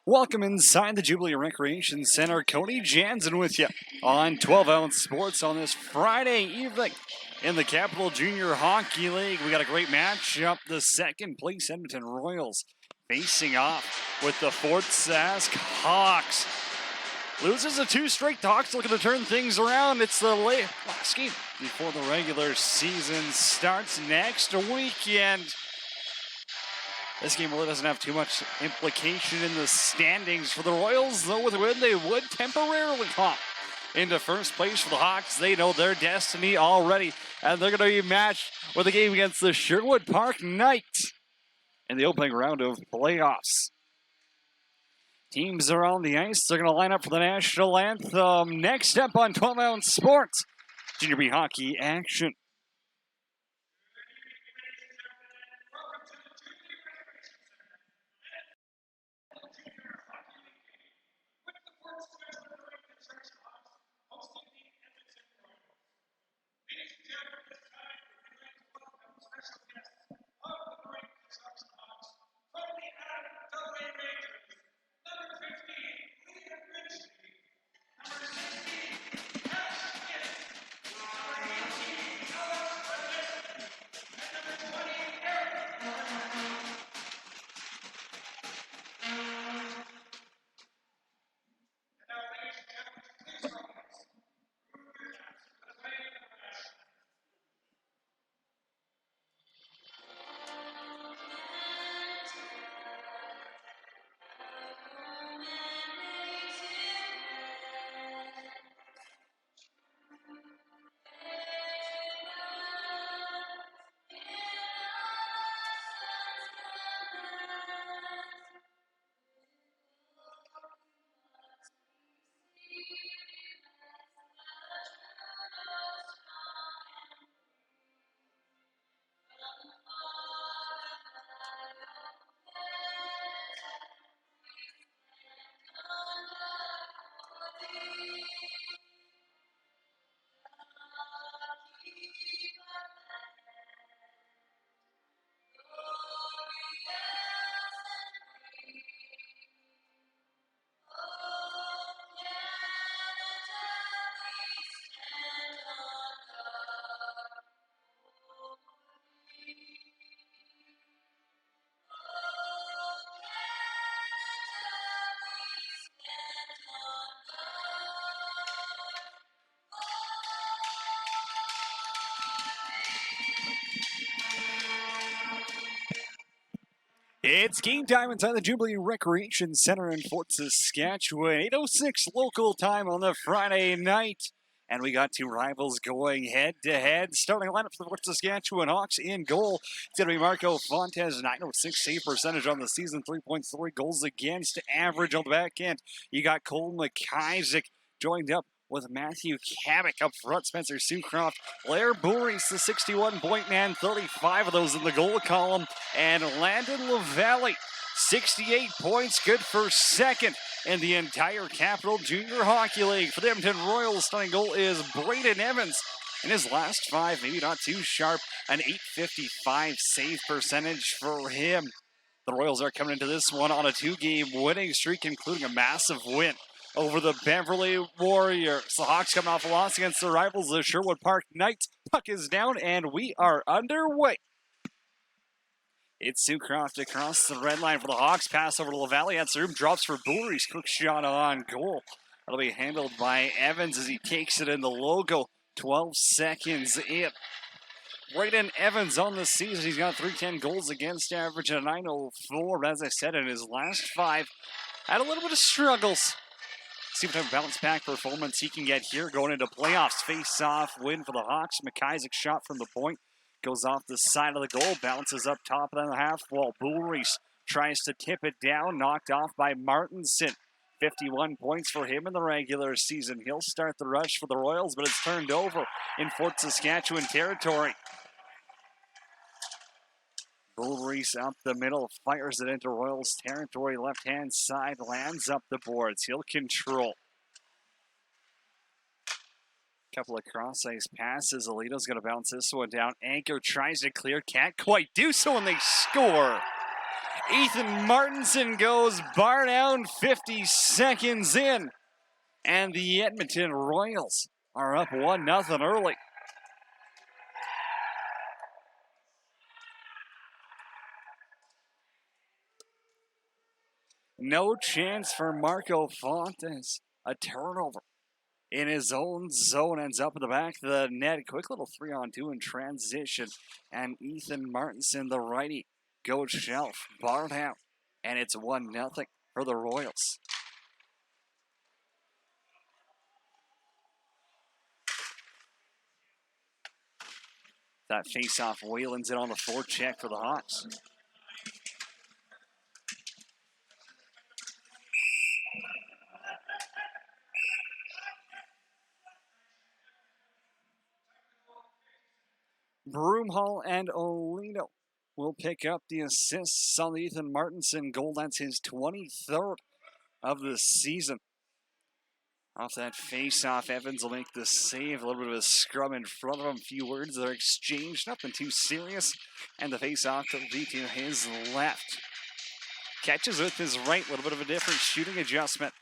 Welcome inside the Jubilee Recreation Center. Cody Jansen with you on 12-ounce sports on this Friday evening in the Capital Junior Hockey League. We got a great matchup. The second place Edmonton Royals facing off with the fourth Sask Hawks. Loses a two straight. The Hawks looking to turn things around. It's the last game before the regular season starts next weekend. This game really doesn't have too much implication in the standings for the Royals, though with a win they would temporarily hop into first place for the Hawks. They know their destiny already, and they're going to be matched with a game against the Sherwood Park Knights in the opening round of playoffs. Teams are on the ice. They're going to line up for the national anthem. Next up on 12-ounce sports, Junior B hockey action. It's game time inside the Jubilee Recreation Center in Fort Saskatchewan. 8:06 local time on the Friday night. And we got two rivals going head-to-head. Starting lineup for the Fort Saskatchewan Hawks in goal. It's going to be Marco Fontes, 906 save percentage on the season, 3.3 goals against average on the back end. You got Cole McIsaac joined up with Matthew Cabot up front, Spencer Sucroft, Blair Bourris, the 61-point man, 35 of those in the goal column, and Landon LaValle, 68 points, good for second in the entire Capital Junior Hockey League. For the Edmonton Royals, stunning goal is Braden Evans. In his last five, maybe not too sharp, an .855 save percentage for him. The Royals are coming into this one on a two-game winning streak, including a massive win over the Beverly Warriors. The Hawks coming off a loss against their rivals, the Sherwood Park Knights. Puck is down, and we are underway. It's Sucroft across the red line for the Hawks. Pass over to LaValle. That's the room. Drops for Bourris. Quick shot on goal. That'll be handled by Evans as he takes it in the logo. 12 seconds in. Braden Evans on the season. He's got 310 goals against average at 904. But as I said, in his last five, had a little bit of struggles. See what type of bounce back performance he can get here going into playoffs. Face-off win for the Hawks. McIsaac shot from the point. Goes off the side of the goal. Bounces up top of the half wall. Bourris tries to tip it down. Knocked off by Martinson. 51 points for him in the regular season. He'll start the rush for the Royals, but it's turned over in Fort Saskatchewan territory. Bourris up the middle, fires it into Royals territory. Left-hand side, lands up the boards. He'll control. Couple of cross-ice passes. Alito's going to bounce this one down. Anchor tries to clear. Can't quite do so, and they score. Ethan Martinson goes bar down 50 seconds in. And the Edmonton Royals are up 1-0 early. No chance for Marco Fontes. A turnover in his own zone, ends up in the back of the net. Quick little 3-on-2 in transition. And Ethan Martinson, the righty, goes shelf, bar down. And it's 1-0 for the Royals. That face-off, Whalen's in on the forecheck for the Hawks. Broomhall and Olino will pick up the assists on the Ethan Martinson goal. That's his 23rd of the season. Off that face-off, Evans will make the save. A little bit of a scrum in front of him. A few words are exchanged, nothing too serious. And the face-off will be to his left. Catches with his right, a little bit of a different shooting adjustment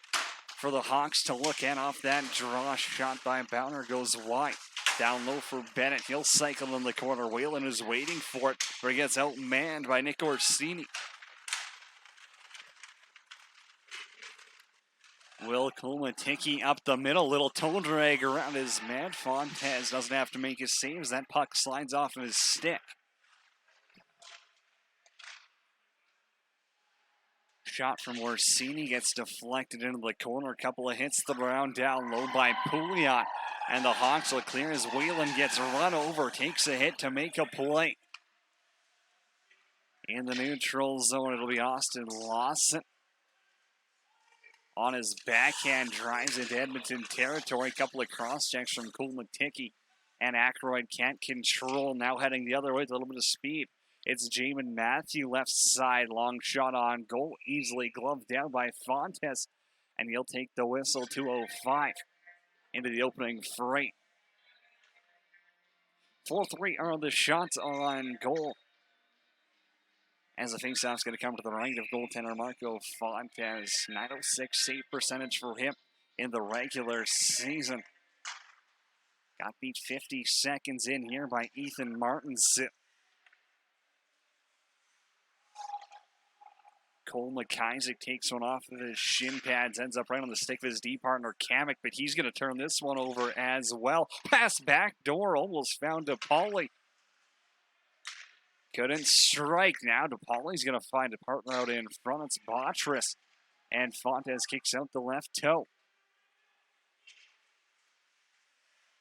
for the Hawks to look at off that draw. Shot by Bowner goes wide. Down low for Bennett. He'll cycle in the corner. Whalen is waiting for it, where he gets outmanned by Nick Orsini. Will Kulmatiki up the middle. Little toe drag around his man. Fontes doesn't have to make his saves. That puck slides off of his stick. Shot from Orsini gets deflected into the corner. A couple of hits the round down low by Pouliot. And the Hawks will clear as Whalen gets run over. Takes a hit to make a play. In the neutral zone, it'll be Austin Lawson. On his backhand, drives into Edmonton territory. A couple of cross-checks from Kulmatiki. And Ackroyd can't control. Now heading the other way with a little bit of speed. It's Jamin Matthew left side. Long shot on goal. Easily gloved down by Fontes. And he'll take the whistle. 2:05 into the opening freight. 4-3 are the shots on goal. As the faceoff's going to come to the right of goaltender Marco Fontes. 906 save percentage for him in the regular season. Got beat 50 seconds in here by Ethan Martinson. Cole McIsaac takes one off of his shin pads, ends up right on the stick of his D partner, Kamek, but he's going to turn this one over as well. Pass back door, almost found DePauli. Couldn't strike. Now DePauli's going to find a partner out in front. It's Botris. And Fontes kicks out the left toe.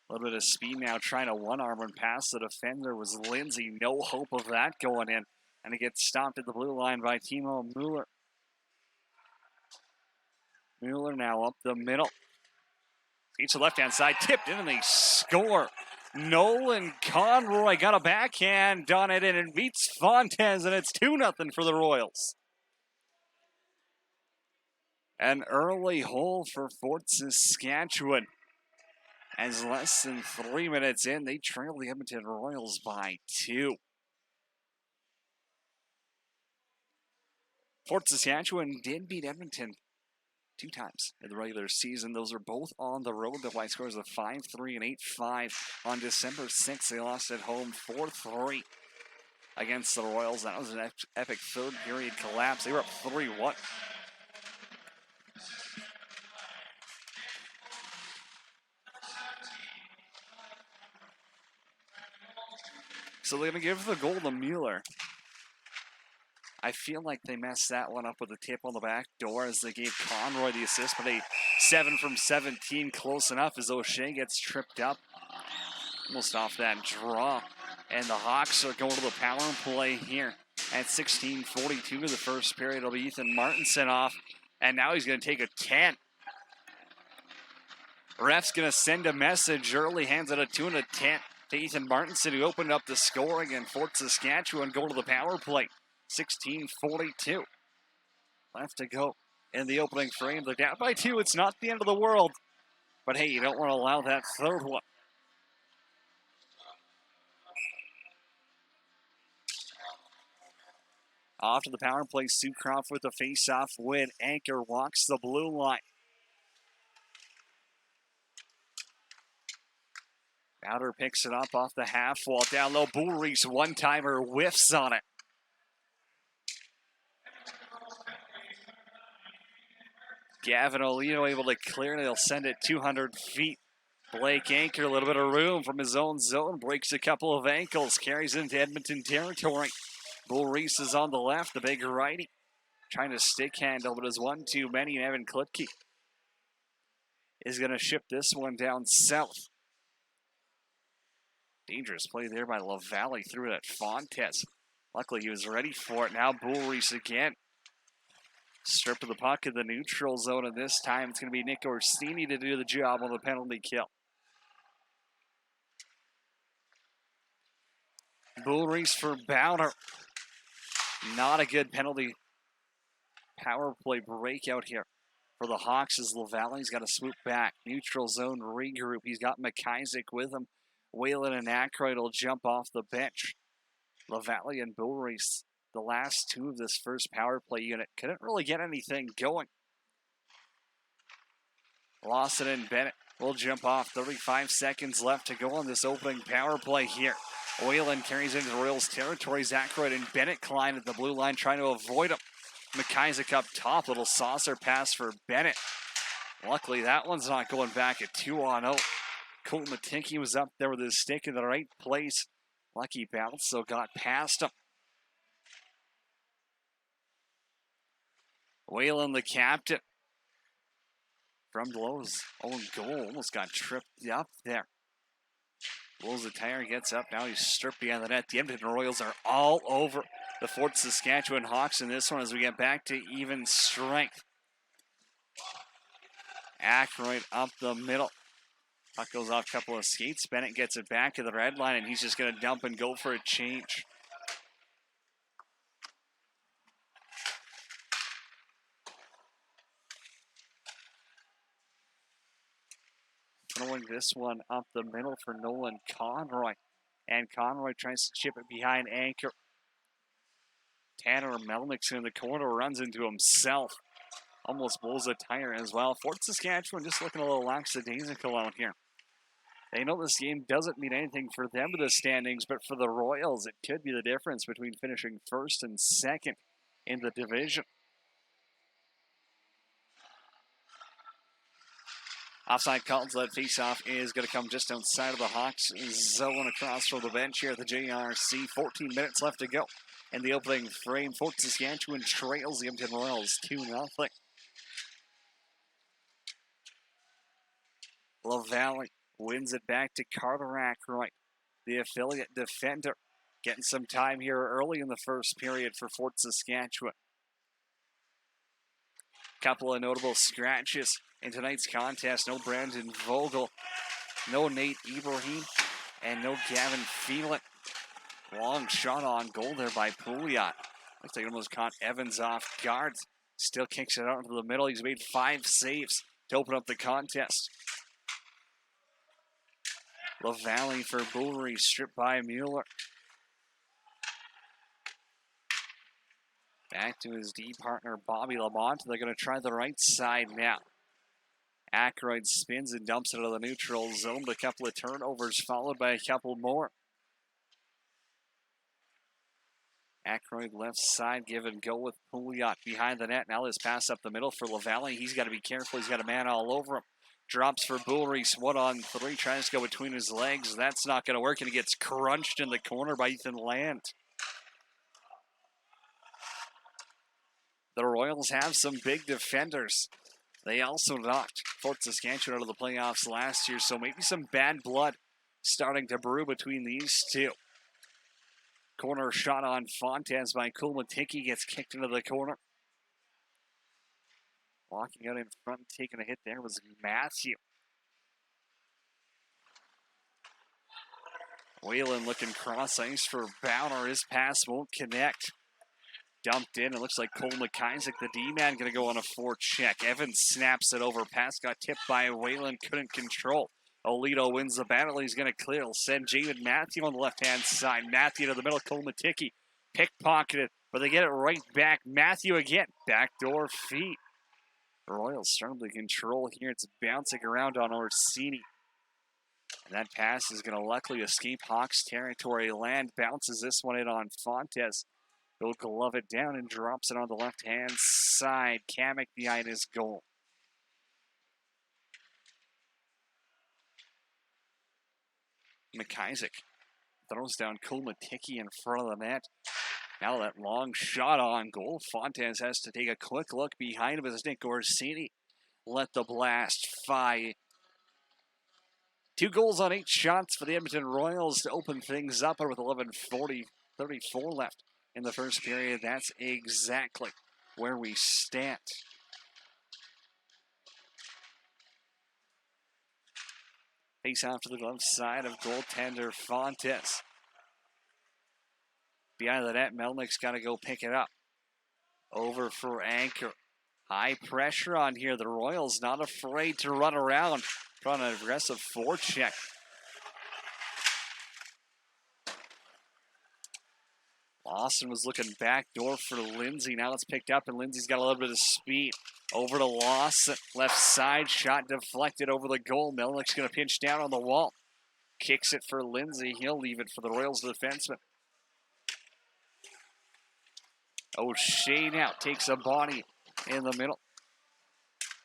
A little bit of speed now, trying to one-arm and pass the defender was Lindsay. No hope of that going in. And it gets stopped at the blue line by Timo Mueller. Mueller now up the middle. Beats the left-hand side, tipped in, and they score. Nolan Conroy got a backhand on it, and it beats Fontes, and it's 2-0 for the Royals. An early hole for Fort Saskatchewan. As less than 3 minutes in, they trail the Edmonton Royals by 2. Fort Saskatchewan did beat Edmonton 2 times in the regular season. Those are both on the road. The White scores of 5-3 and 8-5. On December 6th, they lost at home 4-3 against the Royals. That was an epic third period collapse. They were up 3-1. So they're going to give the goal to Mueller. I feel like they messed that one up with a tip on the back door as they gave Conroy the assist, but a 7 from 17, close enough as O'Shea gets tripped up. Almost off that draw. And the Hawks are going to the power play here at 16:42 of the first period. It'll be Ethan Martinson off, and now he's going to take a 10. Ref's going to send a message early, hands out a 2 and a 10 to Ethan Martinson, who opened up the scoring, and Fort Saskatchewan go to the power play. 16:42 left to go in the opening frame. They're down by 2. It's not the end of the world. But hey, you don't want to allow that third one. Off to the power play, Sucroft with the face-off win. Anchor walks the blue line. Bowder picks it up off the half wall. Down low, Bullreese one-timer whiffs on it. Gavin Olino able to clear it. He'll send it 200 feet. Blake Anchor, a little bit of room from his own zone. Breaks a couple of ankles. Carries into Edmonton territory. Bullreese is on the left, the big righty. Trying to stick handle, but is one too many. And Evan Klitke is going to ship this one down south. Dangerous play there by LaValle. Threw it at Fontes. Luckily, he was ready for it. Now Bullreese again. Stripped of the puck in the neutral zone, and this time it's going to be Nick Orsini to do the job on the penalty kill. Bullreese for Bowder. Not a good penalty power play breakout here for the Hawks as LaValle's got to swoop back. Neutral zone regroup. He's got McIsaac with him. Whalen and Aykroyd will jump off the bench. LaValle and Bullreese, the last two of this first power play unit, couldn't really get anything going. Lawson and Bennett will jump off. 35 seconds left to go on this opening power play here. Whalen carries into the Royals' territory. Aykroyd and Bennett collide at the blue line, trying to avoid him. McIsaac up top. Little saucer pass for Bennett. Luckily, that one's not going back at 2-on-0. Colton Matinke was up there with his stick in the right place. Lucky bounce, so got past him. Whalen, the captain. From Lowe's own goal. Almost got tripped up there. Blows the tire, gets up. Now he's stripped behind the net. The Edmonton Royals are all over the Fort Saskatchewan Hawks in this one as we get back to even strength. Aykroyd up the middle. Puck goes off a couple of skates. Bennett gets it back to the red line, and he's just going to dump and go for a change. Throwing this one up the middle for Nolan Conroy. And Conroy tries to chip it behind Anchor. Tanner Melnick's in the corner, runs into himself. Almost blows a tire as well. Fort Saskatchewan just looking a little lackadaisical out here. They know this game doesn't mean anything for them in the standings, but for the Royals, it could be the difference between finishing first and second in the division. Offside call, so that faceoff is going to come just outside of the Hawks zone across from the bench here at the JRC. 14 minutes left to go in the opening frame. Fort Saskatchewan trails the Edmonton Royals 2-0. LaValle wins it back to Carter Aykroyd, the affiliate defender. Getting some time here early in the first period for Fort Saskatchewan. Couple of notable scratches in tonight's contest. No Brandon Vogel, no Nate Ibrahim, and no Gavin Phelan. Long shot on goal there by Pouliot. Looks like it almost caught Evans off guard. Still kicks it out into the middle. He's made 5 saves to open up the contest. LaValle for Bullreese, stripped by Mueller. Back to his D partner, Bobby Lamont. They're going to try the right side now. Aykroyd spins and dumps it out of the neutral zone. A couple of turnovers followed by a couple more. Aykroyd left side, give and go with Pouliot behind the net. Now this pass up the middle for LaValle. He's got to be careful. He's got a man all over him. Drops for Bullreese, 1-on-3. Tries to go between his legs. That's not going to work, and he gets crunched in the corner by Ethan Land. The Royals have some big defenders. They also knocked Fort Saskatchewan out of the playoffs last year, so maybe some bad blood starting to brew between these two. Corner shot on Fontes by Kulmatiki, gets kicked into the corner. Walking out in front, taking a hit there was Matthew. Whalen looking cross ice for Bowner. His pass won't connect. Dumped in. It looks like Cole McIsaac, the D-man, going to go on a forecheck. Evans snaps it over. Pass got tipped by Whalen. Couldn't control. Olito wins the battle. He's going to clear. He'll send Jamin Matthew on the left-hand side. Matthew to the middle. Cole Matiki pickpocketed but they get it right back. Matthew again, backdoor feet. The Royals starting to control here. It's bouncing around on Orsini. And that pass is going to luckily escape Hawks territory. Land bounces this one in on Fontes. He'll glove it down and drops it on the left-hand side. Kamek behind his goal. McIsaac throws down Kulmatiki in front of the net. Now that long shot on goal. Fontes has to take a quick look behind him as Nick Orsini let the blast fly. 2 goals on 8 shots for the Edmonton Royals to open things up. And with 11:34 left in the first period, that's exactly where we stand. Face off to the glove side of goaltender Fontes. Behind the net, Melnick's got to go pick it up. Over for Anchor. High pressure on here. The Royals not afraid to run around. Trying an aggressive forecheck. Lawson was looking backdoor for Lindsay. Now it's picked up, and Lindsay's got a little bit of speed. Over to Lawson. Left side shot deflected over the goal. Melnick's going to pinch down on the wall. Kicks it for Lindsay. He'll leave it for the Royals defenseman. O'Shea now takes a body in the middle.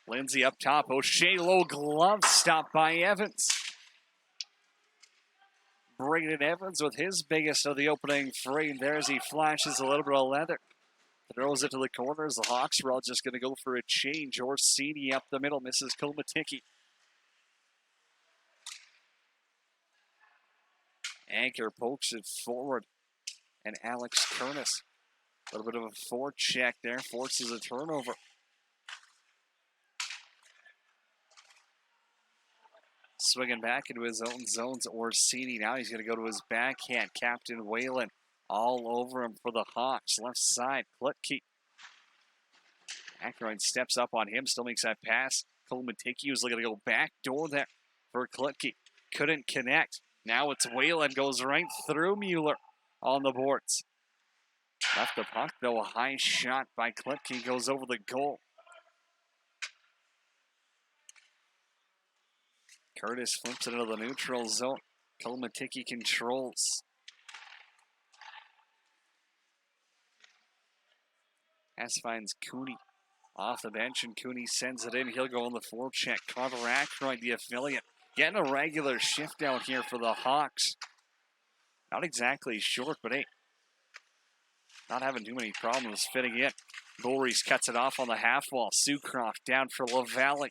Lindsay up top. O'Shea low glove stop by Evans. Braden Evans with his biggest of the opening frame there as he flashes a little bit of leather. Throws it to the corners. The Hawks are all just going to go for a change. Orsini up the middle. Misses Kulmatiki. Anchor pokes it forward. And Alex Kernis. A little bit of a forecheck there. Forces a turnover. Swinging back into his own zones. Orsini now he's going to go to his backhand. Captain Whalen all over him for the Hawks. Left side, Klutke. Ackroyd steps up on him, still makes that pass. Kulmatiki was looking to go back door there for Klutke. Couldn't connect. Now it's Whalen, goes right through Mueller on the boards. Left the puck, though. A high shot by Klutke goes over the goal. Curtis flips it into the neutral zone. Kulmatiki controls. Pass finds Cooney off the bench, and Cooney sends it in. He'll go on the forecheck. Carter Ackroyd, the affiliate, getting a regular shift out here for the Hawks. Not exactly short, but hey, not having too many problems fitting in. Bullreese cuts it off on the half wall. Sucroft down for LaValle.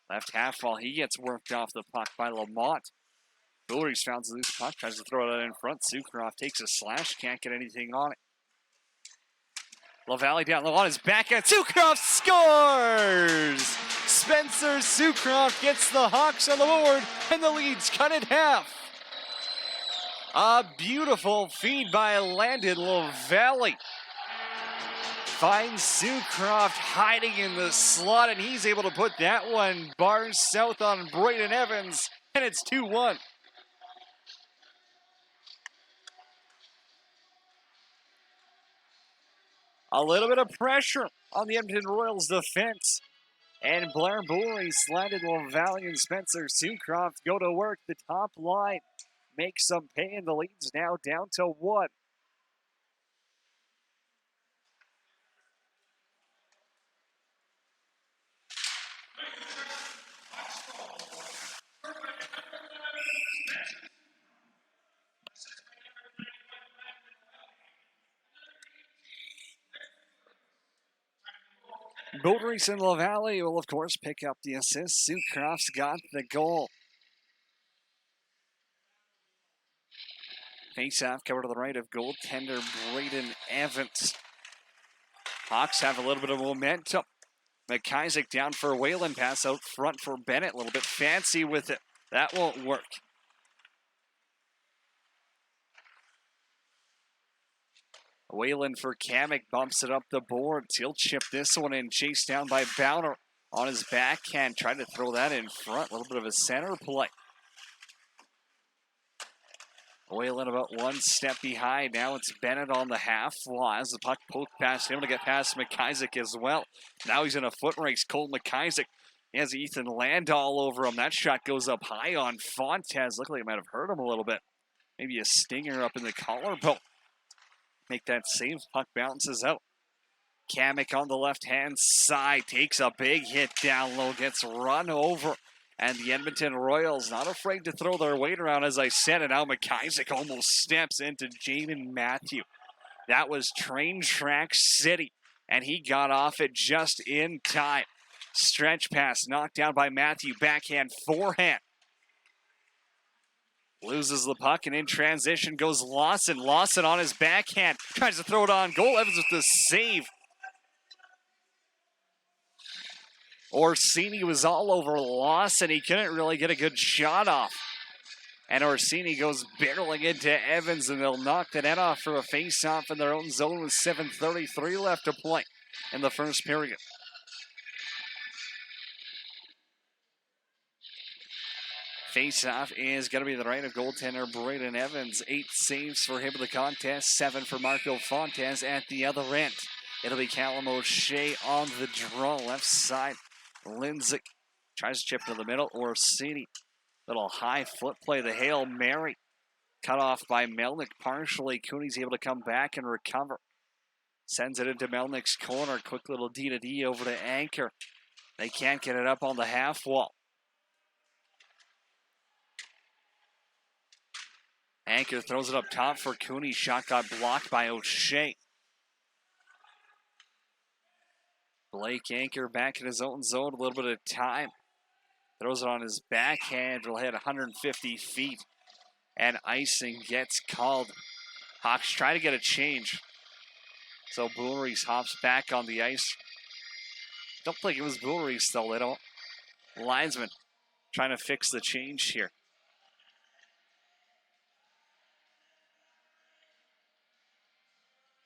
Left half wall, he gets worked off the puck by Lamont. Bullreese found the loose puck, tries to throw it out in front. Sucroft takes a slash, can't get anything on it. LaValle down low on his backhand. Sucroft scores! Spencer Sucroft gets the Hawks on the board, and the lead's cut in half. A beautiful feed by Landon LaValle. Finds Sucroft hiding in the slot, and he's able to put that one bars south on Braden Evans, and it's 2-1. A little bit of pressure on the Edmonton Royals defense. And Blair Bullreese, Landon LaValle, and Spencer Sucroft go to work the top line. Make some pay, and the lead's now down to 1. Bullreese and LaValle will, of course, pick up the assist. Sucroft's got the goal. Face-off cover to the right of goaltender Braden Evans. Hawks have a little bit of momentum. McIsaac down for Whalen. Pass out front for Bennett. A little bit fancy with it. That won't work. Whalen for Kamek bumps it up the boards. He'll chip this one in. Chased down by Bowner on his backhand. Trying to throw that in front. A little bit of a center play. Whalen about one step behind. Now it's Bennett on the half wall as the puck poked past him to get past McIsaac as well. Now he's in a foot race. Cole McIsaac. He has Ethan Land all over him. That shot goes up high on Fontes. Looked like it might have hurt him a little bit. Maybe a stinger up in the collarbone. Make that save. Puck bounces out. Kamek on the left-hand side. Takes a big hit down low. Gets run over. And the Edmonton Royals not afraid to throw their weight around, as I said. And now McIsaac almost steps into Jamin Matthew. That was train track city. And he got off it just in time. Stretch pass knocked down by Matthew. Backhand, forehand. Loses the puck, and in transition goes Lawson. Lawson on his backhand. Tries to throw it on goal. Evans with the save. Orsini was all over Lawson. He couldn't really get a good shot off. And Orsini goes barreling into Evans, and they'll knock the net off for a face-off in their own zone with 7:33 left to play in the first period. Face-off is going to be the right of goaltender Braden Evans. 8 saves for him in the contest, 7 for Marco Fontes at the other end. It'll be Callum O'Shea on the draw, left side. Lindsay tries to chip to the middle. Orsini, little high foot play, the Hail Mary. Cut off by Melnick partially. Cooney's able to come back and recover. Sends it into Melnick's corner. Quick little D-to-D over to Anchor. They can't get it up on the half wall. Anchor throws it up top for Cooney. Shot got blocked by O'Shea. Blake Anchor back in his own zone. A little bit of time. Throws it on his backhand. Will hit 150 feet. And icing gets called. Hawks try to get a change. So Boulris hops back on the ice. Don't think it was Boulris though. They don't. Linesman trying to fix the change here.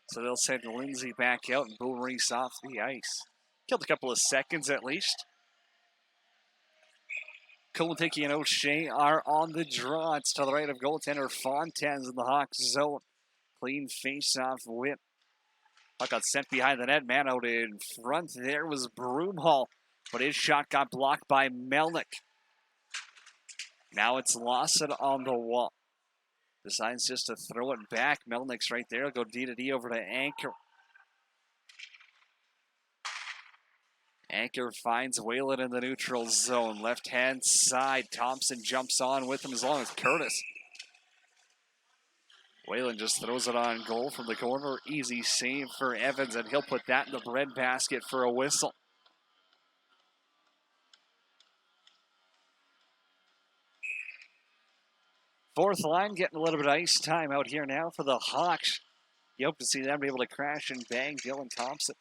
So they'll send Lindsay back out and Boulris off the ice. Killed a couple of seconds at least. Kolotiki and O'Shea are on the draw. It's to the right of goaltender Fontaines in the Hawks zone. Clean face-off win. Puck got sent behind the net. Man out in front there was Broomhall, but his shot got blocked by Melnick. Now it's Lawson on the wall. Decides just to throw it back. Melnick's right there. He'll go D-to-D over to Anchor. Anchor finds Whalen in the neutral zone. Left-hand side. Thompson jumps on with him as long as Curtis. Whalen just throws it on goal from the corner. Easy save for Evans, and he'll put that in the breadbasket for a whistle. Fourth line getting a little bit of ice time out here now for the Hawks. You hope to see them be able to crash and bang Dylan Thompson.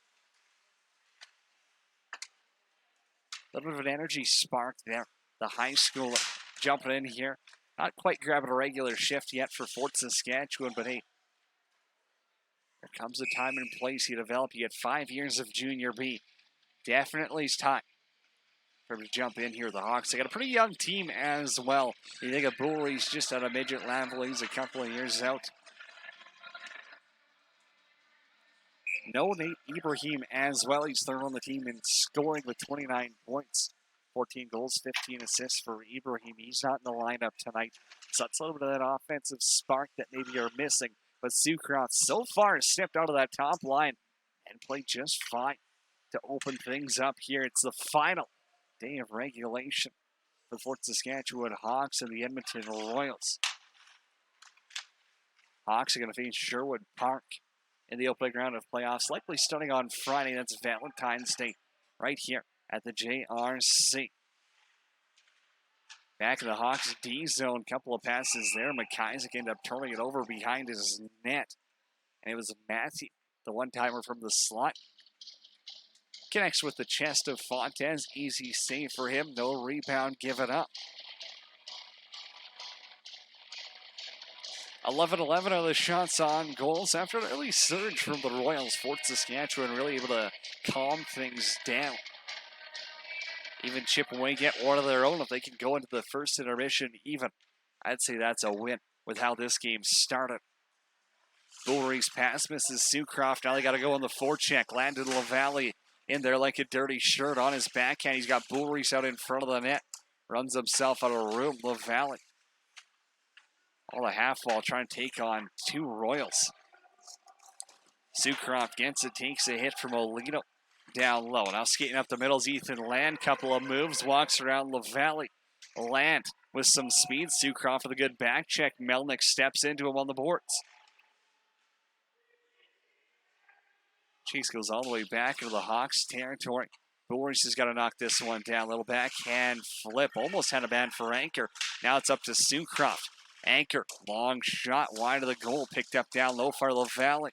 A little bit of an energy spark there. The high schooler jumping in here. Not quite grabbing a regular shift yet for Fort Saskatchewan, but hey, there comes a time and place you develop. You get 5 years of junior B. Definitely it's time for him to jump in here. The Hawks, they got a pretty young team as well. You think of Boulris just at a midget level. He's a couple of years out. No Nate Ibrahim as well. He's third on the team in scoring with 29 points. 14 goals, 15 assists for Ibrahim. He's not in the lineup tonight. So that's a little bit of that offensive spark that maybe you're missing. But Sucroft so far has stepped out of that top line and played just fine to open things up here. It's the final day of regulation for the Fort Saskatchewan Hawks and the Edmonton Royals. Hawks are going to face Sherwood Park in the opening round of playoffs, likely starting on Friday. That's Valentine's Day right here at the JRC. Back in the Hawks D zone, couple of passes there. McIsaac ended up turning it over behind his net. And it was Matthew, the one-timer from the slot. Connects with the chest of Fontaines. Easy save for him. No rebound given up. 11-11 are the shots on goals after an early surge from the Royals. Fort Saskatchewan really able to calm things down. Even chip away, get one of their own. If they can go into the first intermission even, I'd say that's a win with how this game started. Bullry's pass misses Sucroft. Now they got to go on the forecheck. Landon LaValle in there like a dirty shirt on his backhand. He's got Bullry's out in front of the net. Runs himself out of room. LaValle. All the half wall trying to take on two Royals. Sucroft gets it, takes a hit from Olino down low. Now skating up the middle is Ethan Land. Couple of moves, walks around LaValle. Land with some speed. Sucroft with a good back check. Melnick steps into him on the boards. Chase goes all the way back into the Hawks territory. Boris has got to knock this one down. Little backhand flip. Almost had a ban for Anchor. Now it's up to Sucroft. Anchor, long shot wide of the goal. Picked up down low for LaValle.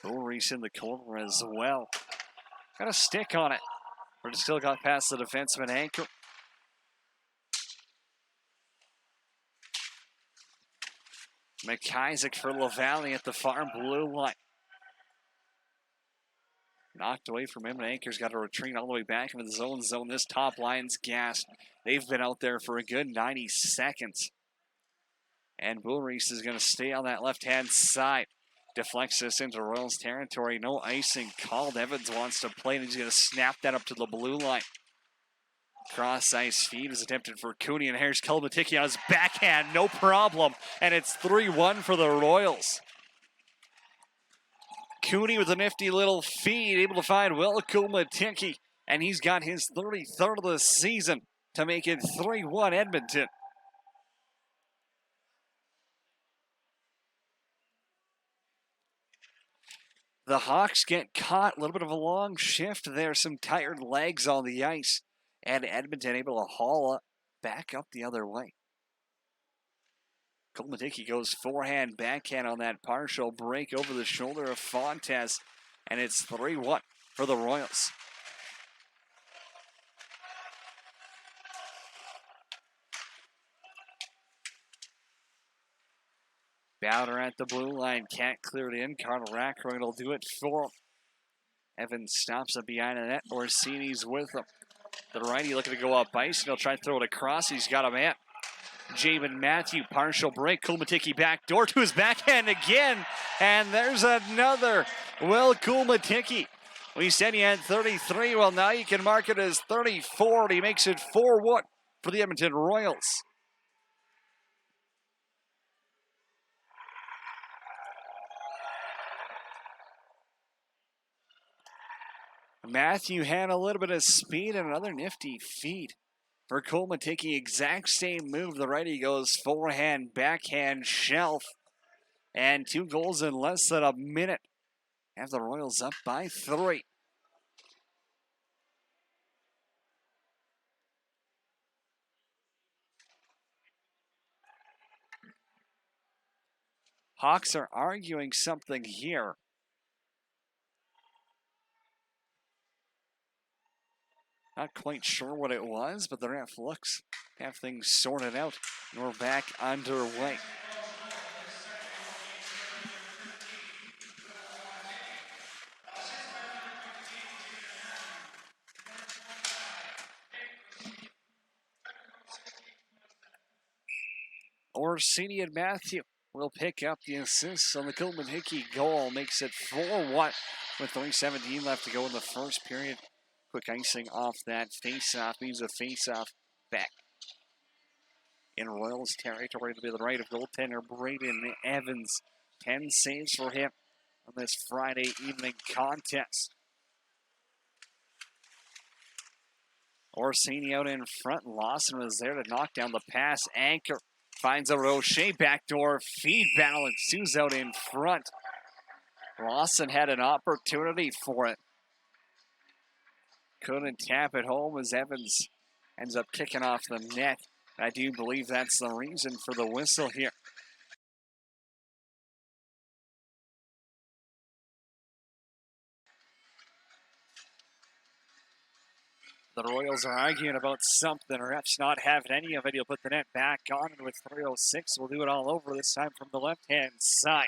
Boris in the corner as well. Got a stick on it. But it still got past the defenseman Anchor. McIsaac for LaValle at the far blue line. Knocked away from him, and Anchor's got to retreat all the way back into the zone. This top line's gassed. They've been out there for a good 90 seconds. And Bullreese is going to stay on that left-hand side. Deflects this into Royals territory. No icing called. Evans wants to play, and he's going to snap that up to the blue line. Cross-ice feed is attempted for Cooney, and here's Kulmatiki on his backhand. No problem, and it's 3-1 for the Royals. Cooney with a nifty little feed, able to find Will Kulmatiki, and he's got his 33rd of the season to make it 3-1 Edmonton. The Hawks get caught. A little bit of a long shift there. Some tired legs on the ice. And Edmonton able to haul back up the other way. Kulmatiki goes forehand, backhand on that partial break over the shoulder of Fontes. And it's 3-1 for the Royals. Bowder at the blue line, can't clear it in. Carl Rackroyd will do it for him. Evans stops up behind the net. Orsini's with him. The righty looking to go up ice, and he'll try to throw it across. He's got a man. Jamin Matthew, partial break. Kulmatiki back door to his backhand again. And there's another. Will Kulmatiki. We said he had 33. Well, now you can mark it as 34. He makes it 4-1 for the Edmonton Royals. Matthew had a little bit of speed and another nifty feed for Kulmatiki. Exact same move. The righty goes forehand, backhand, shelf. And 2 goals in less than a minute. Have the Royals up by 3. Hawks are arguing something here. Not quite sure what it was, but the ref looks to have things sorted out. And we're back underway. Orsini and Matthew will pick up the assists on the Kulmatiki goal. Makes it 4-1 with 3:17 left to go in the first period. Quick icing off that face-off. Means a face-off back in Royals territory to be the right of goaltender Braden Evans. 10 saves for him on this Friday evening contest. Orsini out in front. Lawson was there to knock down the pass. Anchor finds a Rocher backdoor feed battle and Sue's out in front. Lawson had an opportunity for it. Couldn't tap it home as Evans ends up kicking off the net. I do believe that's the reason for the whistle here. The Royals are arguing about something. Ref's not having any of it. He'll put the net back on, and with 3:06, we'll do it all over, this time from the left-hand side.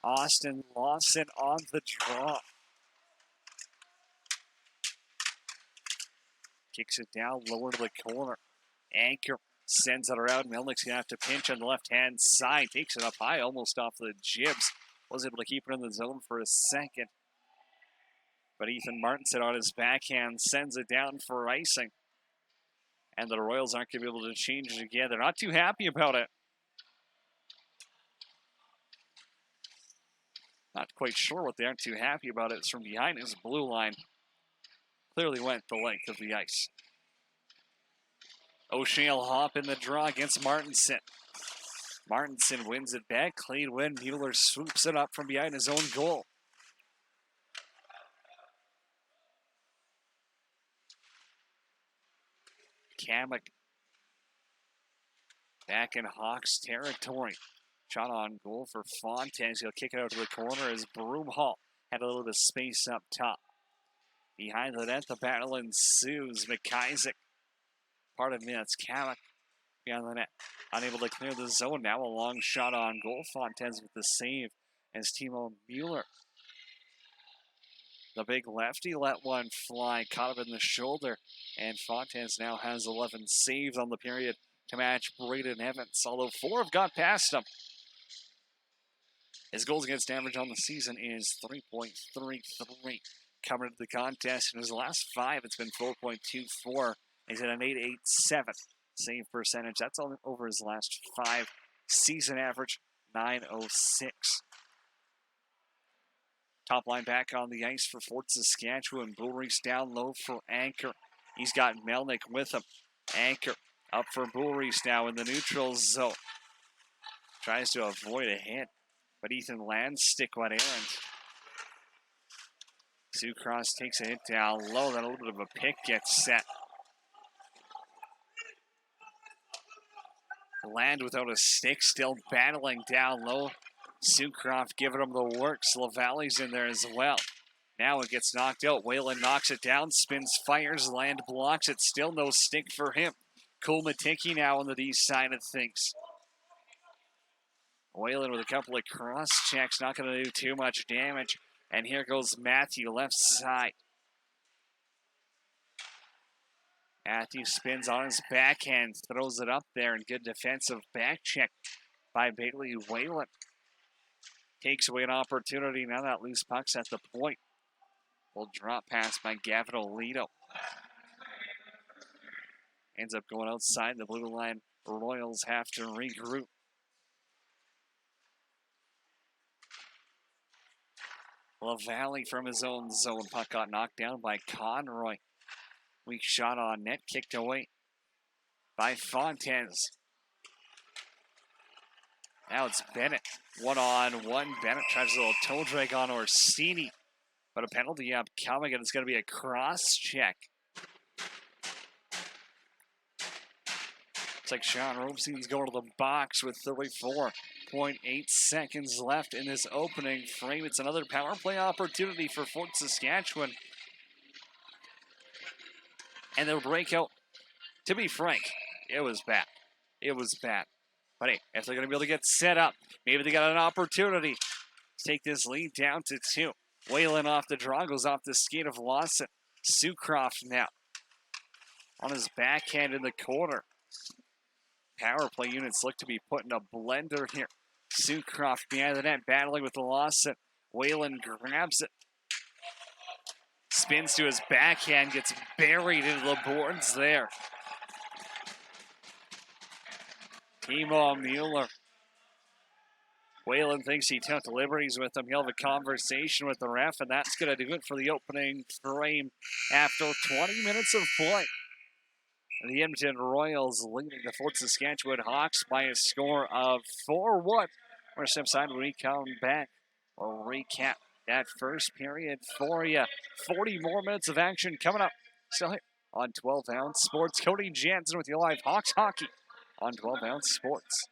Austin Lawson on the draw. kicks it down lower to the corner. Anchor sends it around. Melnick's going to have to pinch on the left-hand side. Takes it up high, almost off the jibs. Was able to keep it in the zone for a second. But Ethan Martinson on his backhand sends it down for icing. And the Royals aren't going to be able to change it again. They're not too happy about it. Not quite sure what they aren't too happy about. It's from behind his blue line. Clearly went the length of the ice. O'Shea will hop in the draw against Martinson. Martinson wins it back. Clean win. Mueller swoops it up from behind his own goal. Kamek back in Hawks territory. Shot on goal for Fontaines. He'll kick it out to the corner as Broomhall had a little bit of space up top. Behind the net, the battle ensues. McIsaac, pardon me, that's Kamek behind the net. Unable to clear the zone. Now a long shot on goal. Fontaines with the save as Timo Mueller. The big lefty let one fly, caught him in the shoulder. And Fontaines now has 11 saves on the period to match Braden Evans, although 4 have got past him. His goals against average on the season is 3.33. Coming into the contest in his last 5, it's been 4.24. He's at an 8.87 save percentage. That's all over his last 5. Season average, 9.06. Top line back on the ice for Fort Saskatchewan. Bullreese down low for Anchor. He's got Melnick with him. Anchor up for Bullreese now in the neutral zone. Tries to avoid a hit, but Ethan Landstick went errand. Sucross takes a hit down low. Then a little bit of a pick gets set. Land without a stick, still battling down low. Sucroft giving him the works. LaValle's in there as well. Now it gets knocked out. Whalen knocks it down, spins, fires. Land blocks it. Still no stick for him. Cole Maticki now on the D side of things. Whalen with a couple of cross checks, not going to do too much damage. And here goes Matthew, left side. Matthew spins on his backhand, throws it up there, and good defensive back check by Bailey Whalen. Takes away an opportunity. Now that loose puck's at the point. Will drop pass by Gavin Olito. Ends up going outside the blue line. Royals have to regroup. LaValle from his own zone. Puck got knocked down by Conroy. Weak shot on net, kicked away by Fontaines. Now it's Bennett. 1-on-1. Bennett tries a little toe drag on Orsini. But a penalty upcoming, and it's going to be a cross check. Looks like Sean Robeson's going to the box with 34.8 seconds left in this opening frame. It's another power play opportunity for Fort Saskatchewan. And they'll break out. To be frank, it was bad. It was bad. But hey, if they're going to be able to get set up, maybe they got an opportunity to take this lead down to 2. Whalen off the draw, goes off the skate of Lawson. Sucroft now on his backhand in the corner. Power play units look to be put in a blender here. Sucroft behind the net, battling with Lawson. Whalen grabs it. Spins to his backhand, gets buried into the boards there. Timo Mueller. Whalen thinks he took liberties with him. He'll have a conversation with the ref, and that's going to do it for the opening frame after 20 minutes of play. The Edmonton Royals leading the Fort Saskatchewan Hawks by a score of 4-1. We're going to step aside when we come back. We'll recap that first period for you. 40 more minutes of action coming up. Still here on 12-ounce Sports. Cody Jansen with you live Hawks hockey on 12-ounce Sports.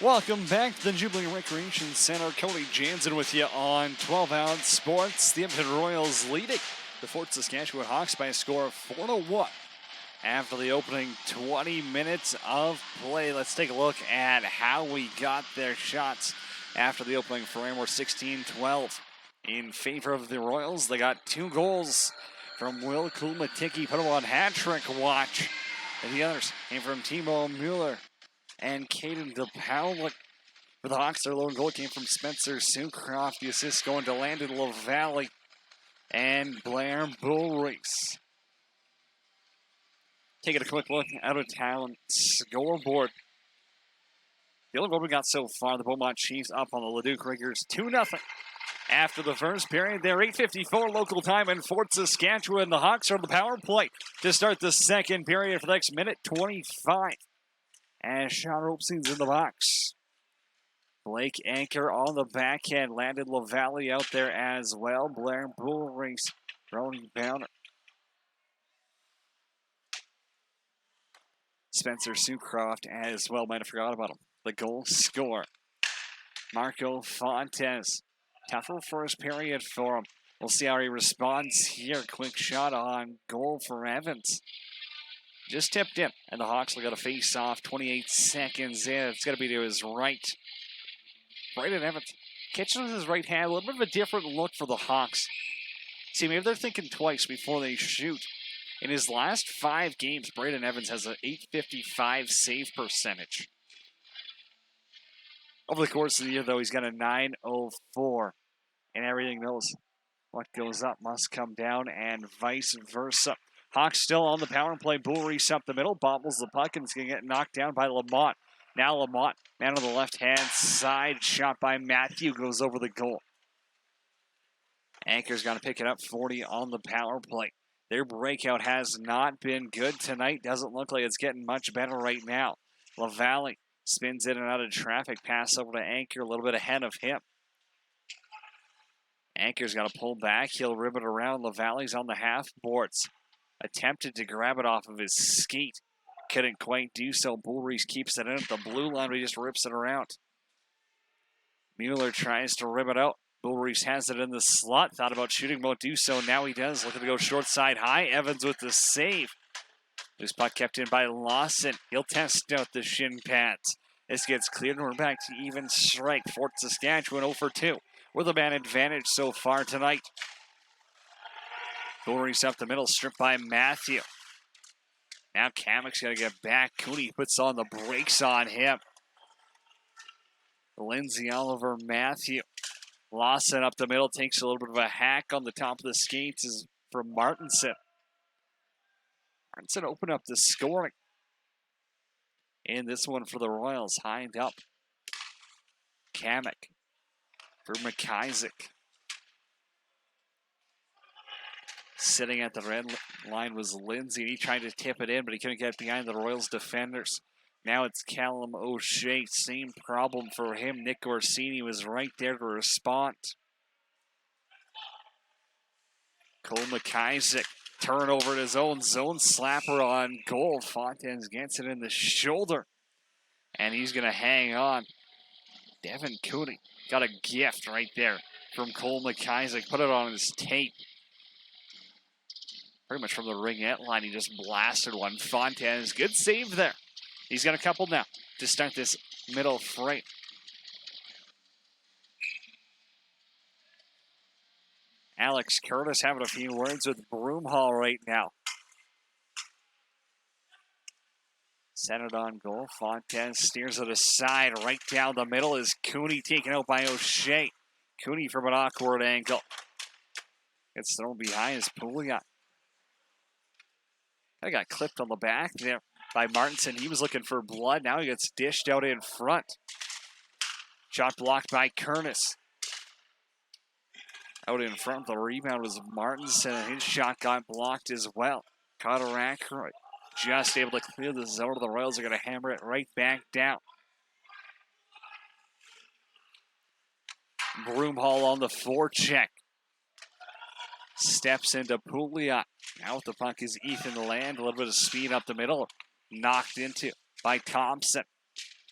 Welcome back to the Jubilee Recreation Center. Cody Jansen with you on 12-ounce sports. The Edmonton Royals leading the Fort Saskatchewan Hawks by a score of 4-1 after the opening 20 minutes of play. Let's take a look at how we got their shots after the opening frame. We're 16-12 in favor of the Royals. They got 2 goals from Will Kulmatiki, put him on hat-trick watch. And the others came from Timo Mueller and Caden DePaulik. For the Hawks, their lone goal came from Spencer Sucroft. The assist going to Landon LaValle and Blair Bullreese. Taking a quick look out of town scoreboard. The only goal we got so far, the Beaumont Chiefs up on the Leduc Riggers 2-0. After the first period, they're 8:54 local time in Fort Saskatchewan. The Hawks are on the power play to start the second period for the next minute 25. As Sean Ropeson's in the box. Blake Anchor on the backhand. Landon LaValle out there as well. Blair Bullreese throwing bouncer. Spencer Sucroft as well. Might have forgot about him. The goal scorer. Marco Fontes. Tougher first period for him. We'll see how he responds here. Quick shot on goal for Evans. Just tipped in, and the Hawks will get a face-off 28 seconds in. It's going to be to his right. Braden Evans catching with his right hand. A little bit of a different look for the Hawks. See, maybe they're thinking twice before they shoot. In his last 5 games, Braden Evans has an .855 save percentage. Over the course of the year, though, he's got a .904. And everything knows what goes up must come down, and vice versa. Hawks still on the power play. Bullreese up the middle, bobbles the puck, and it's going to get knocked down by Lamont. Now Lamont, man on the left-hand side, shot by Matthew, goes over the goal. Anchor's got to pick it up 40 on the power play. Their breakout has not been good tonight. Doesn't look like it's getting much better right now. LaValle spins in and out of traffic. Pass over to Anchor, a little bit ahead of him. Anchor's got to pull back. He'll rib it around. LaValle's on the half boards. Attempted to grab it off of his skate. Couldn't quite do so. Bullreese keeps it in at the blue line, but he just rips it around. Mueller tries to rip it out. Bullreese has it in the slot. Thought about shooting, won't do so. Now he does. Looking to go short side high. Evans with the save. Loose puck kept in by Lawson. He'll test out the shin pads. This gets cleared, and we're back to even strike. Fort Saskatchewan 0 for 2. With a man advantage so far tonight. Bullreese up the middle, stripped by Matthew. Now Kamek's got to get back. Cooney puts on the brakes on him. Lindsay Oliver Matthew. Lawson up the middle, takes a little bit of a hack on the top of the skates is from Martinson. Martinson opened up the scoring. In this one for the Royals, high and up. Kamek for McIsaac. Sitting at the red line was Lindsay. He tried to tip it in, but he couldn't get behind the Royals defenders. Now it's Callum O'Shea. Same problem for him. Nick Orsini was right there to respond. Cole McIsaac. Turnover at his own zone. Slapper on goal. Fontaines gets it in the shoulder. And he's going to hang on. Devin Cooney got a gift right there from Cole McIsaac. Put it on his tape. Pretty much from the ringette line, he just blasted one. Fontaines, good save there. He's got a couple now to start this middle frame. Alex Curtis having a few words with Broomhall right now. Centered on goal. Fontaines steers it aside. Right down the middle is Cooney taken out by O'Shea. Cooney from an awkward angle. It's thrown behind his Pouliot. I got clipped on the back there by Martinson. He was looking for blood. Now he gets dished out in front. Shot blocked by Curtis. Out in front, the rebound was Martinson, and his shot got blocked as well. Connor Ackroyd just able to clear the zone. The Royals are going to hammer it right back down. Broomhall on the forecheck. Steps into Pouliot. Now with the puck is Ethan Land. A little bit of speed up the middle. Knocked into by Thompson.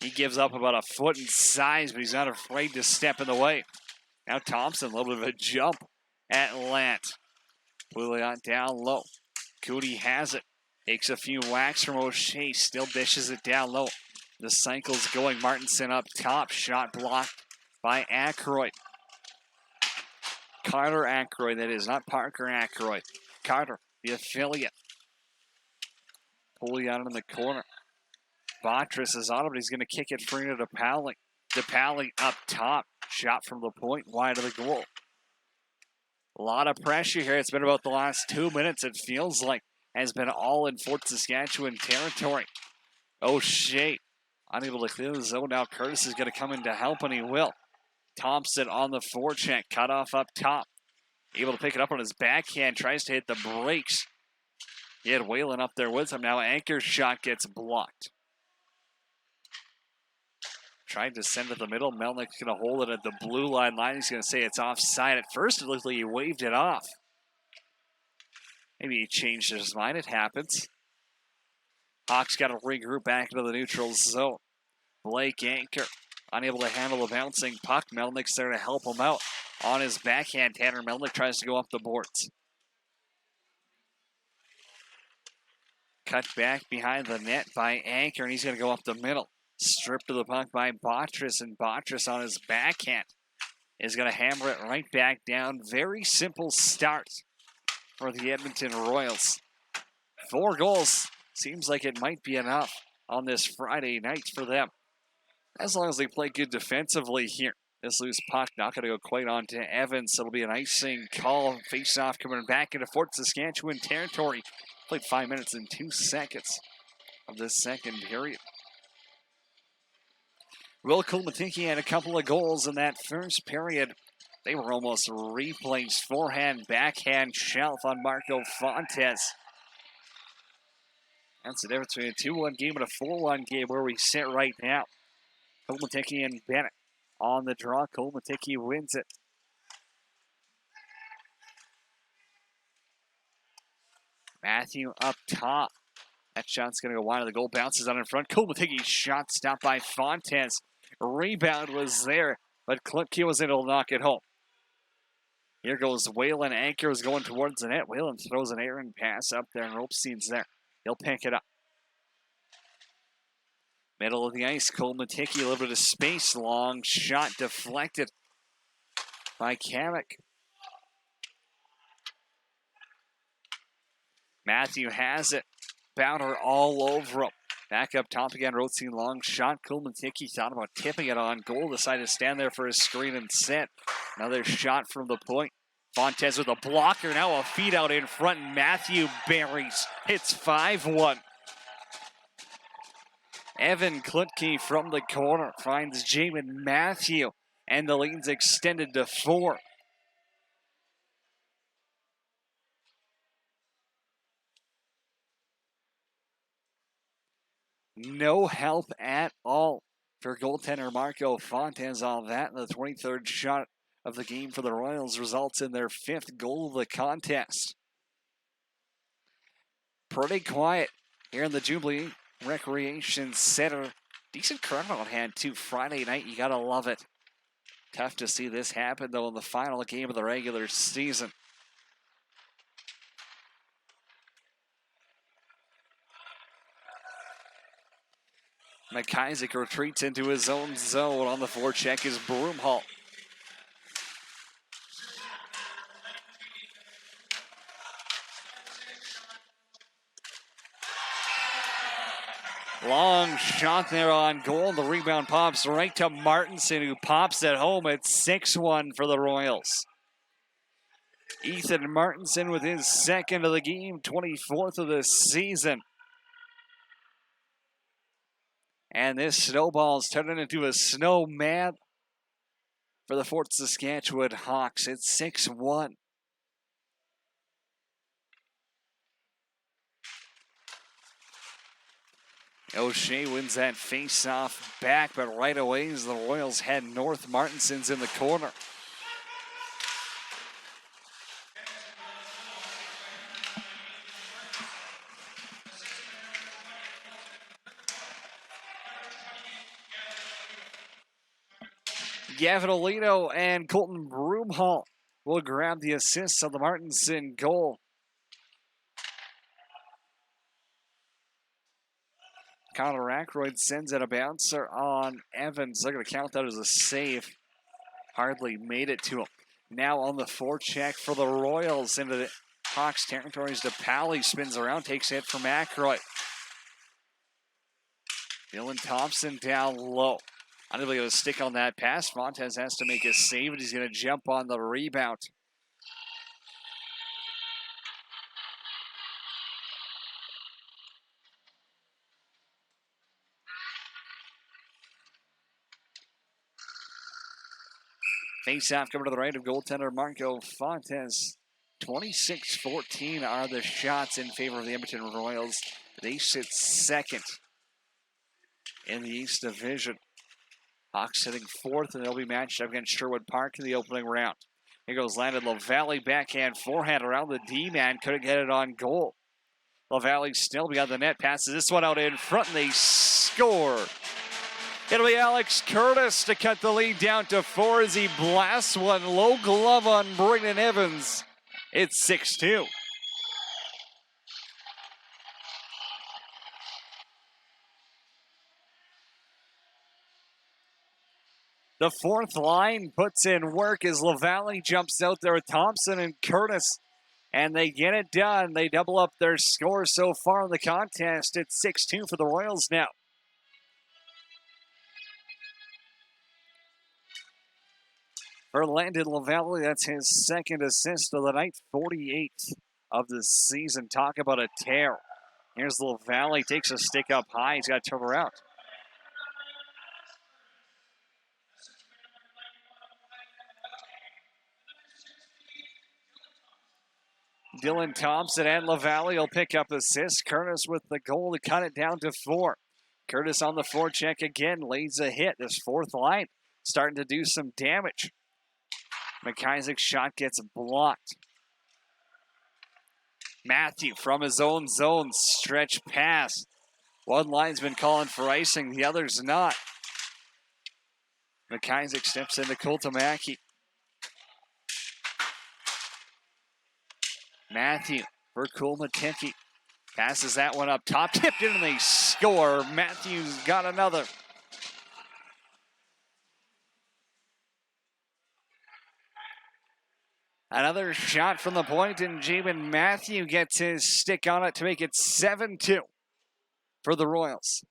He gives up about a foot in size, but he's not afraid to step in the way. Now Thompson, a little bit of a jump at Lant. Pouliot down low. Cootie has it. Takes a few whacks from O'Shea. Still dishes it down low. The cycle's going. Martinson up top. Shot blocked by Aykroyd. Carter Aykroyd, that is, not Parker Aykroyd. Carter, the affiliate. Pouliot in the corner. Botris is on it, but he's going to kick it free to DePaoli. DePaoli up top. Shot from the point, wide of the goal. A lot of pressure here. It's been about the last 2 minutes, it feels like. Has been all in Fort Saskatchewan territory. O'Shea unable to clear the zone. Now Curtis is going to come in to help, and he will. Thompson on the forecheck. Cut off up top. Able to pick it up on his backhand. Tries to hit the brakes. He had Whalen up there with him. Now Anchor's shot gets blocked. Tried to send it to the middle. Melnick's going to hold it at the blue line. He's going to say it's offside. At first, it looked like he waved it off. Maybe he changed his mind. It happens. Hawks got to regroup back into the neutral zone. Blake Anchor unable to handle the bouncing puck. Melnick's there to help him out. On his backhand, Tanner Melnick tries to go up the boards. Cut back behind the net by Anchor, and he's going to go up the middle. Stripped to the puck by Botris, and Botris on his backhand is going to hammer it right back down. Very simple start for the Edmonton Royals. 4 goals. Seems like it might be enough on this Friday night for them. As long as they play good defensively here. This loose puck not going to go quite onto Evans. It'll be an icing call. Face-off coming back into Fort Saskatchewan territory. Played 5 minutes and 2 seconds of this second period. Will Kulmatiki had a couple of goals in that first period. They were almost replaced. Forehand, backhand, shelf on Marco Fontes. That's the difference between a 2-1 game and a 4-1 game where we sit right now. Kulmatiki and Bennett on the draw. Kulmatiki wins it. Matthew up top. That shot's going to go wide of the goal. Bounces out in front. Kulmatiki's shot stopped by Fontes. Rebound was there, but Klipke was able to knock it home. Here goes Whalen. Anchor is going towards the net. Whalen throws an errant pass up there, and Ropestein's there. He'll pick it up. Middle of the ice, Kulmatiki, a little bit of space. Long shot deflected by Kamek. Matthew has it. Bowder all over him. Back up top again, Rothstein, long shot. Kulmatiki thought about tipping it on goal. Decided to stand there for his screen and set. Another shot from the point. Fontes with a blocker. Now a feed out in front. Matthew buries. It's 5-1. Evan Klutke from the corner finds Jamin Matthew. And the lead's extended to 4. No help at all for goaltender Marco Fontes on that. And the 23rd shot of the game for the Royals results in their 5th goal of the contest. Pretty quiet here in the Jubilee Recreation Center. Decent crowd on hand too. Friday night, you gotta love it. Tough to see this happen though in the final game of the regular season. McIsaac retreats into his own zone. On the forecheck is Broomhall. Long shot there on goal. The rebound pops right to Martinson, who pops it home. It's 6-1 for the Royals. Ethan Martinson with his 2nd of the game, 24th of the season. And this snowball's turning into a snowman for the Fort Saskatchewan Hawks. It's 6-1. O'Shea wins that face-off back, but right away as the Royals head north, Martinson's in the corner. Gavin Olino and Colton Broomhall will grab the assists on the Martinson goal. Connor Ackroyd sends it a bouncer on Evans. They're going to count that as a save. Hardly made it to him. Now on the forecheck for the Royals into the Hawks territories. DePaoli spins around, takes a hit from Ackroyd. Dylan Thompson down low. Unable to get a stick on that pass. Fontes has to make a save, and he's going to jump on the rebound. Face-off coming to the right of goaltender Marco Fontes. 26-14 are the shots in favor of the Edmonton Royals. They sit second in the East Division. Hawks sitting fourth, and they'll be matched up against Sherwood Park in the opening round. Here goes Landon LaValle, backhand, forehand around the D-man. Couldn't get it on goal. LaValle still beyond the net, passes this one out in front, and they score. It'll be Alex Curtis to cut the lead down to 4 as he blasts one low glove on Brayden Evans. It's 6-2. The fourth line puts in work as LaValle jumps out there with Thompson and Curtis. And they get it done. They double up their score so far in the contest. It's 6-2 for the Royals now. For Landon LaValle, that's his second assist of the night, 48th of the season. Talk about a tear. Here's LaValle, takes a stick up high. He's got to turn around. Dylan Thompson and LaValle will pick up assists. Curtis with the goal to cut it down to 4. Curtis on the forecheck again, lays a hit. This fourth line starting to do some damage. McIsaac's shot gets blocked. Matthew from his own zone, stretch pass. One line's been calling for icing, the other's not. McIsaac steps into Kultamaki. Matthew for Kulmatiki. Passes that one up top, tipped in, and they score. Matthew's got another. Another shot from the point, and Jamin Matthew gets his stick on it to make it 7-2 for the Royals.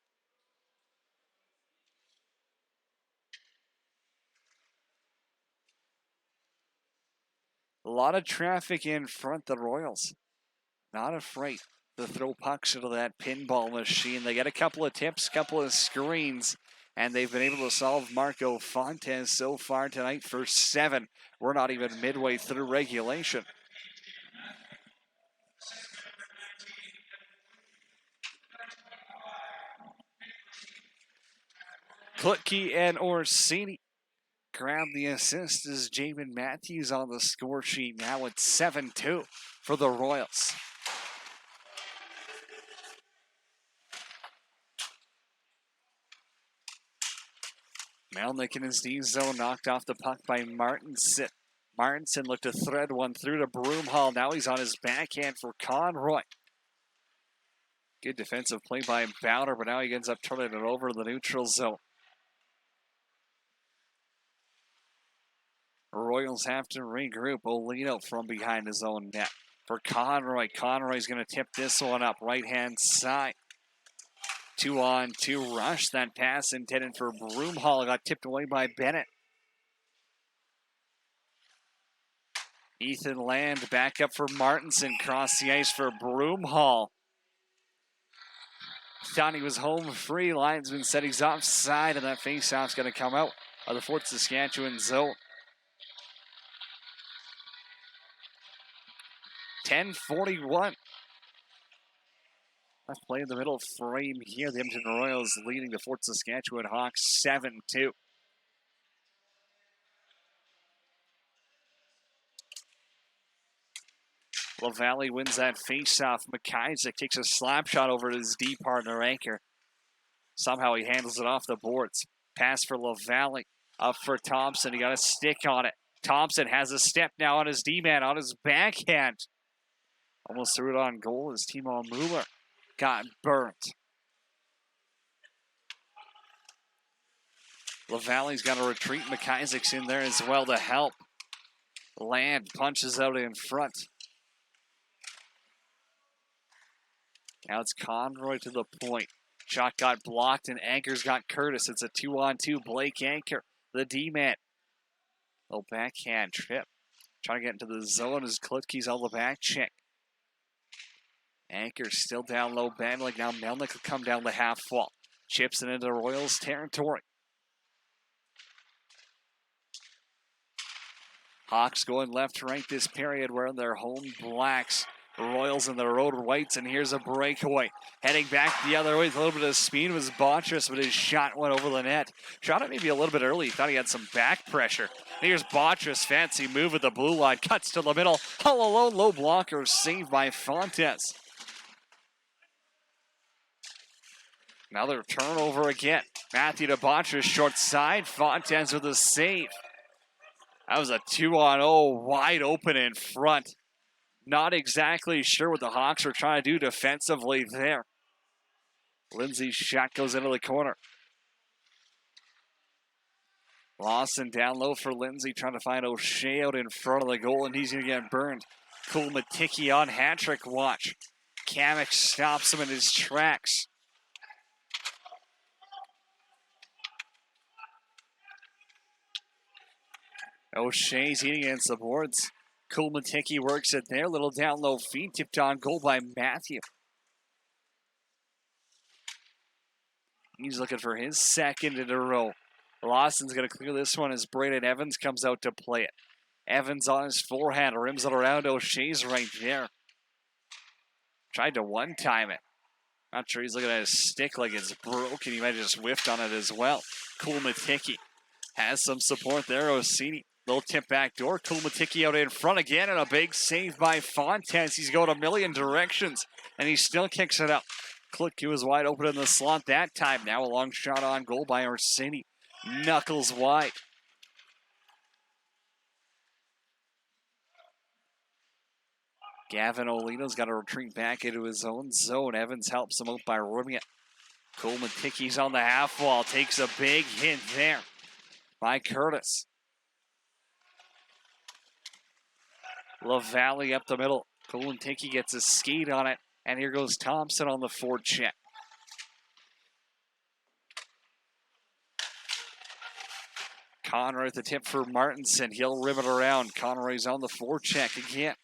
A lot of traffic in front, the Royals. Not afraid to throw pucks into that pinball machine. They get a couple of tips, couple of screens, and they've been able to solve Marco Fontes so far tonight for 7. We're not even midway through regulation. Klutke and Orsini grab the assist as Jamin Matthews on the score sheet. Now it's 7-2 for the Royals. Melnick in his D zone, knocked off the puck by Martinson. Martinson looked to thread one through to Broomhall. Now he's on his backhand for Conroy. Good defensive play by Bowder, but now he ends up turning it over to the neutral zone. Royals have to regroup. Olino from behind his own net for Conroy. Conroy's going to tip this one up right-hand side. 2-on-2 rush. That pass intended for Broomhall got tipped away by Bennett. Ethan Land back up for Martinson. Cross the ice for Broomhall. Thought he was home free. Linesman said he's offside, and that faceoff's going to come out of the Fort Saskatchewan zone. 10:41. Let's play in the middle frame here. The Edmonton Royals leading the Fort Saskatchewan Hawks 7-2. LaValle wins that faceoff. McIsaac takes a slap shot over his D partner Anchor. Somehow he handles it off the boards. Pass for LaValle. Up for Thompson. He got a stick on it. Thompson has a step now on his D-man, on his backhand. Almost threw it on goal as Timo Mueller got burnt. LaValle's got to retreat. McIsaac's in there as well to help. Land punches out in front. Now it's Conroy to the point. Shot got blocked and Anchor's got Curtis. It's a 2-on-2. Blake Anchor, the D-man. Little backhand trip. Trying to get into the zone as Klutke's on the back check. Anchor still down low, battling. Now Melnick will come down the half wall. Chips it into Royals territory. Hawks going left to right this period, wearing their home blacks. Royals in the road whites, and here's a breakaway. Heading back the other way with a little bit of speed was Bontress, but his shot went over the net. Shot it maybe a little bit early. Thought he had some back pressure. Here's Bontress, fancy move at the blue line. Cuts to the middle. All alone, low blocker, saved by Fontes. Another turnover again. Matthew to Bontress, short side. Fontes with a save. That was a 2-on-0, wide open in front. Not exactly sure what the Hawks are trying to do defensively there. Lindsay's shot goes into the corner. Lawson down low for Lindsay, trying to find O'Shea out in front of the goal, and he's going to get burned. Cool Matiki on hat-trick watch. Kamek stops him in his tracks. O'Shea's eating against the boards. Cool Matiki works it there. Little down low feed. Tipped on goal by Matthew. He's looking for his second in a row. Lawson's going to clear this one as Braden Evans comes out to play it. Evans on his forehand. Rims it around. O'Shea's right there. Tried to one-time it. Not sure he's looking at his stick like it's broken. He might have just whiffed on it as well. Cool Matiki has some support there. Ossini. Little tip back door. Cool Matiki out in front again, and a big save by Fontes. He's going a million directions, and he still kicks it out. Klutke was wide open in the slot that time. Now a long shot on goal by Orsini. Knuckles wide. Gavin Olino's got to retreat back into his own zone. Evans helps him out by rimming it. Cool Matiki's on the half wall. Takes a big hit there by Curtis. LaValle up the middle. Cool Matiki gets a skate on it. And here goes Thompson on the forecheck. Conroy at the tip for Martinson. He'll rim it around. Conroy's on the forecheck again.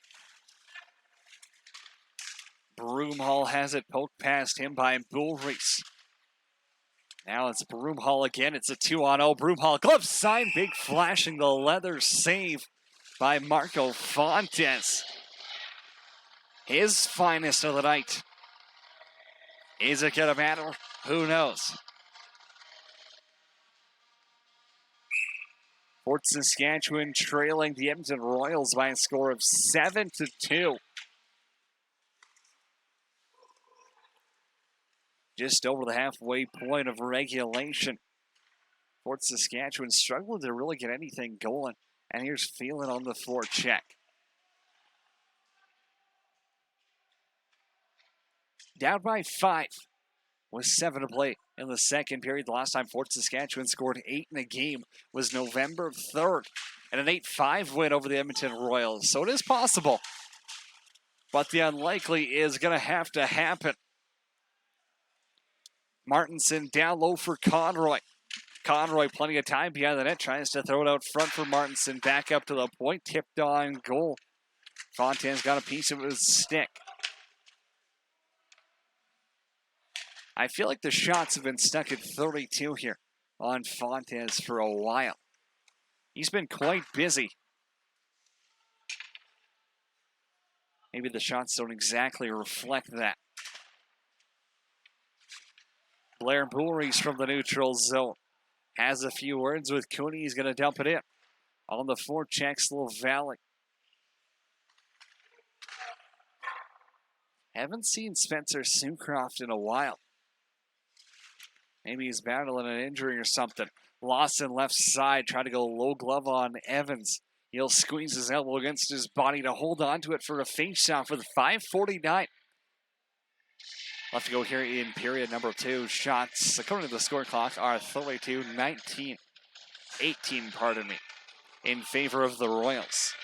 Broomhall has it poked past him by Bullreese. Now it's Broomhall again. It's a 2-on-0. Broomhall glove side. Big flashing the leather save by Marco Fontes. His finest of the night. Is it going to matter? Who knows? Fort Saskatchewan trailing the Edmonton Royals by a score of 7-2. Just over the halfway point of regulation. Fort Saskatchewan struggled to really get anything going. And here's Phelan on the forecheck. Down by 5 with 7 to play in the second period. The last time Fort Saskatchewan scored 8 in a game was November 3rd. And an 8-5 win over the Edmonton Royals. So it is possible. But the unlikely is going to have to happen. Martinson down low for Conroy. Conroy, plenty of time behind the net, tries to throw it out front for Martinson. Back up to the point, tipped on goal. Fontane's got a piece of his stick. I feel like the shots have been stuck at 32 here on Fontes for a while. He's been quite busy. Maybe the shots don't exactly reflect that. Blair Bullreese from the neutral zone. Has a few words with Cooney. He's going to dump it in. On the forecheck, LaValle. Haven't seen Spencer Sucroft in a while. Maybe he's battling an injury or something. Lawson left side, trying to go low glove on Evans. He'll squeeze his elbow against his body to hold on to it for a face-off with 5:49. Left to go here in period number 2. Shots, according to the score clock, are 32-19. 18, pardon me, in favor of the Royals.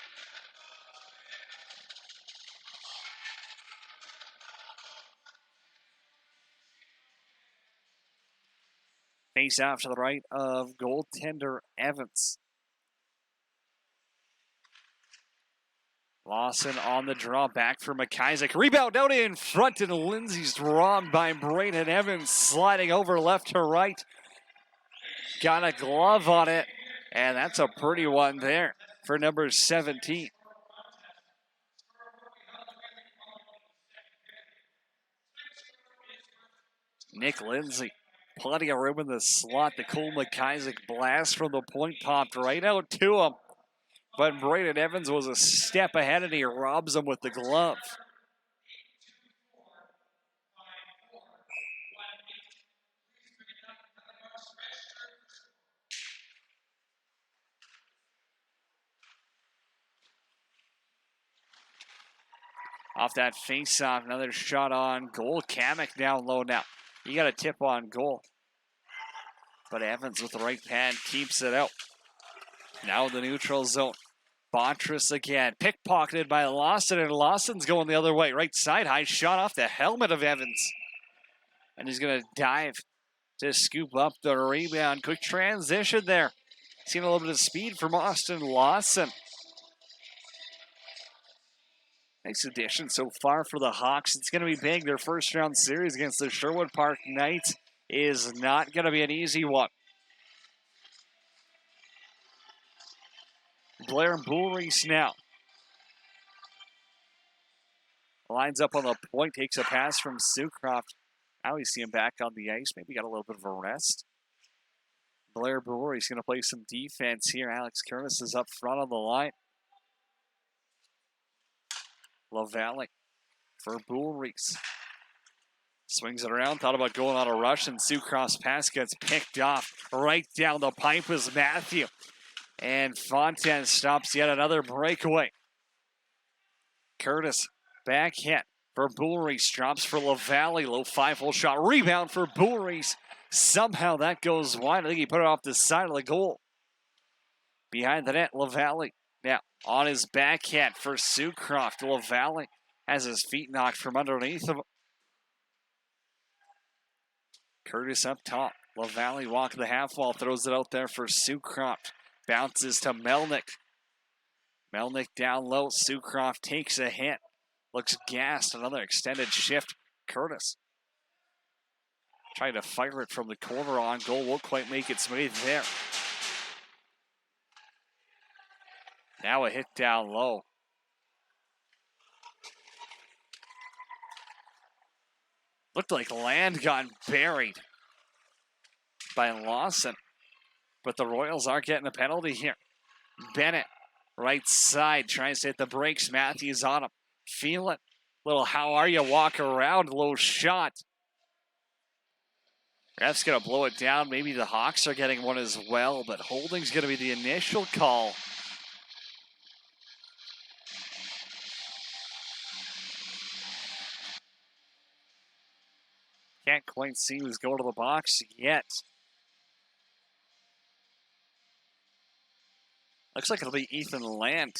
Face off to the right of goaltender Evans. Lawson on the draw, back for McIsaac. Rebound out in front, and Lindsay's drawn by Braden Evans, sliding over left to right. Got a glove on it, and that's a pretty one there for number 17. Nick Lindsay, plenty of room in the slot. The Cole McIsaac blast from the point popped right out to him. But Braden Evans was a step ahead, and he robs him with the glove. Off that face-off, another shot on goal. Kamek down low now. You got a tip on goal. But Evans with the right pad keeps it out. Now in the neutral zone. Bontress again. Pickpocketed by Lawson, and Lawson's going the other way. Right side, high shot off the helmet of Evans. And he's going to dive to scoop up the rebound. Quick transition there. Seen a little bit of speed from Austin Lawson. Nice addition so far for the Hawks. It's going to be big. Their first round series against the Sherwood Park Knights is not going to be an easy one. Blair Bullreese now. Lines up on the point, takes a pass from Sucroft. Now we see him back on the ice. Maybe got a little bit of a rest. Blair Bullreese going to play some defense here. Alex Curtis is up front on the line. LaValle for Bullreese. Swings it around, thought about going on a rush, and Sucroft's pass gets picked off. Right down the pipe is Matthew. And Fontaine stops yet another breakaway. Curtis, back hit for Bullreese, drops for LaValle. Low 5-hole shot, rebound for Bullreese. Somehow that goes wide. I think he put it off the side of the goal. Behind the net, LaValle. Now, on his backhand for Sucroft. LaValle has his feet knocked from underneath him. Curtis up top. LaValle walking the half wall, throws it out there for Sucroft. Bounces to Melnick. Melnick down low. Sucroft takes a hit. Looks gassed. Another extended shift. Curtis trying to fire it from the corner on goal. Won't quite make its way there. Now a hit down low. Looked like Land got buried by Lawson. But the Royals are getting a penalty here. Bennett, right side, tries to hit the brakes. Matthews on him. Feel it. Little how are you walk around, low shot. Ref's going to blow it down. Maybe the Hawks are getting one as well, but holding's going to be the initial call. Can't quite see who's going to the box yet. Looks like it'll be Ethan Land.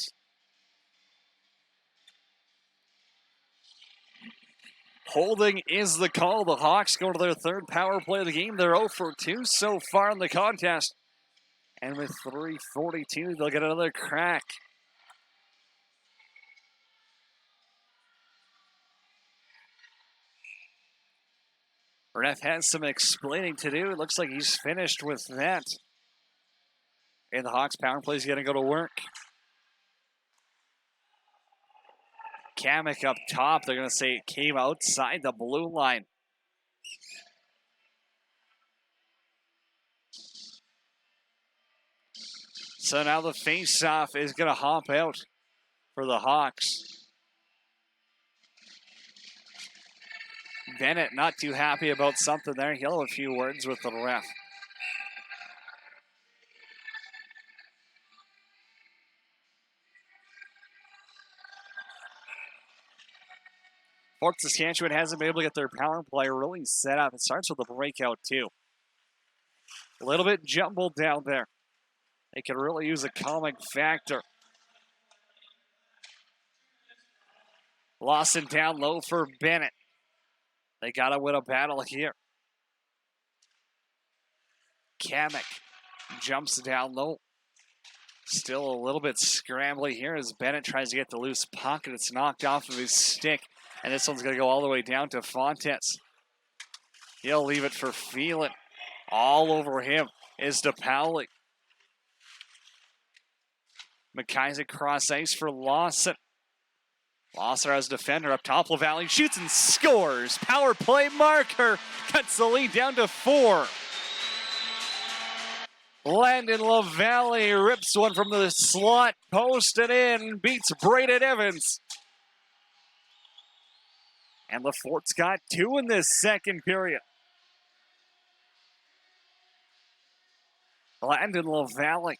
Holding is the call. The Hawks go to their third power play of the game. They're 0 for 2 so far in the contest. And with 3:42, they'll get another crack. Ref has some explaining to do. It looks like he's finished with that. And the Hawks power play is going to go to work. Kamek up top. They're going to say it came outside the blue line. So now the face-off is going to hop out for the Hawks. Bennett not too happy about something there. He'll have a few words with the ref. Fort Saskatchewan hasn't been able to get their power play really set up. It starts with a breakout, too. A little bit jumbled down there. They could really use a calming factor. Lawson down low for Bennett. They got to win a battle here. Kamek jumps down low. Still a little bit scrambly here as Bennett tries to get the loose pocket. It's knocked off of his stick, and this one's going to go all the way down to Fontes. He'll leave it for Phelan. All over him is DePauli. McIsaac cross ice for Lawson. Lawson has defender up top. LaValle shoots and scores. Power play marker cuts the lead down to 4. Landon LaValle rips one from the slot, posted in, beats Braden Evans. And the Fort's got 2 in this second period. Landon LaValle,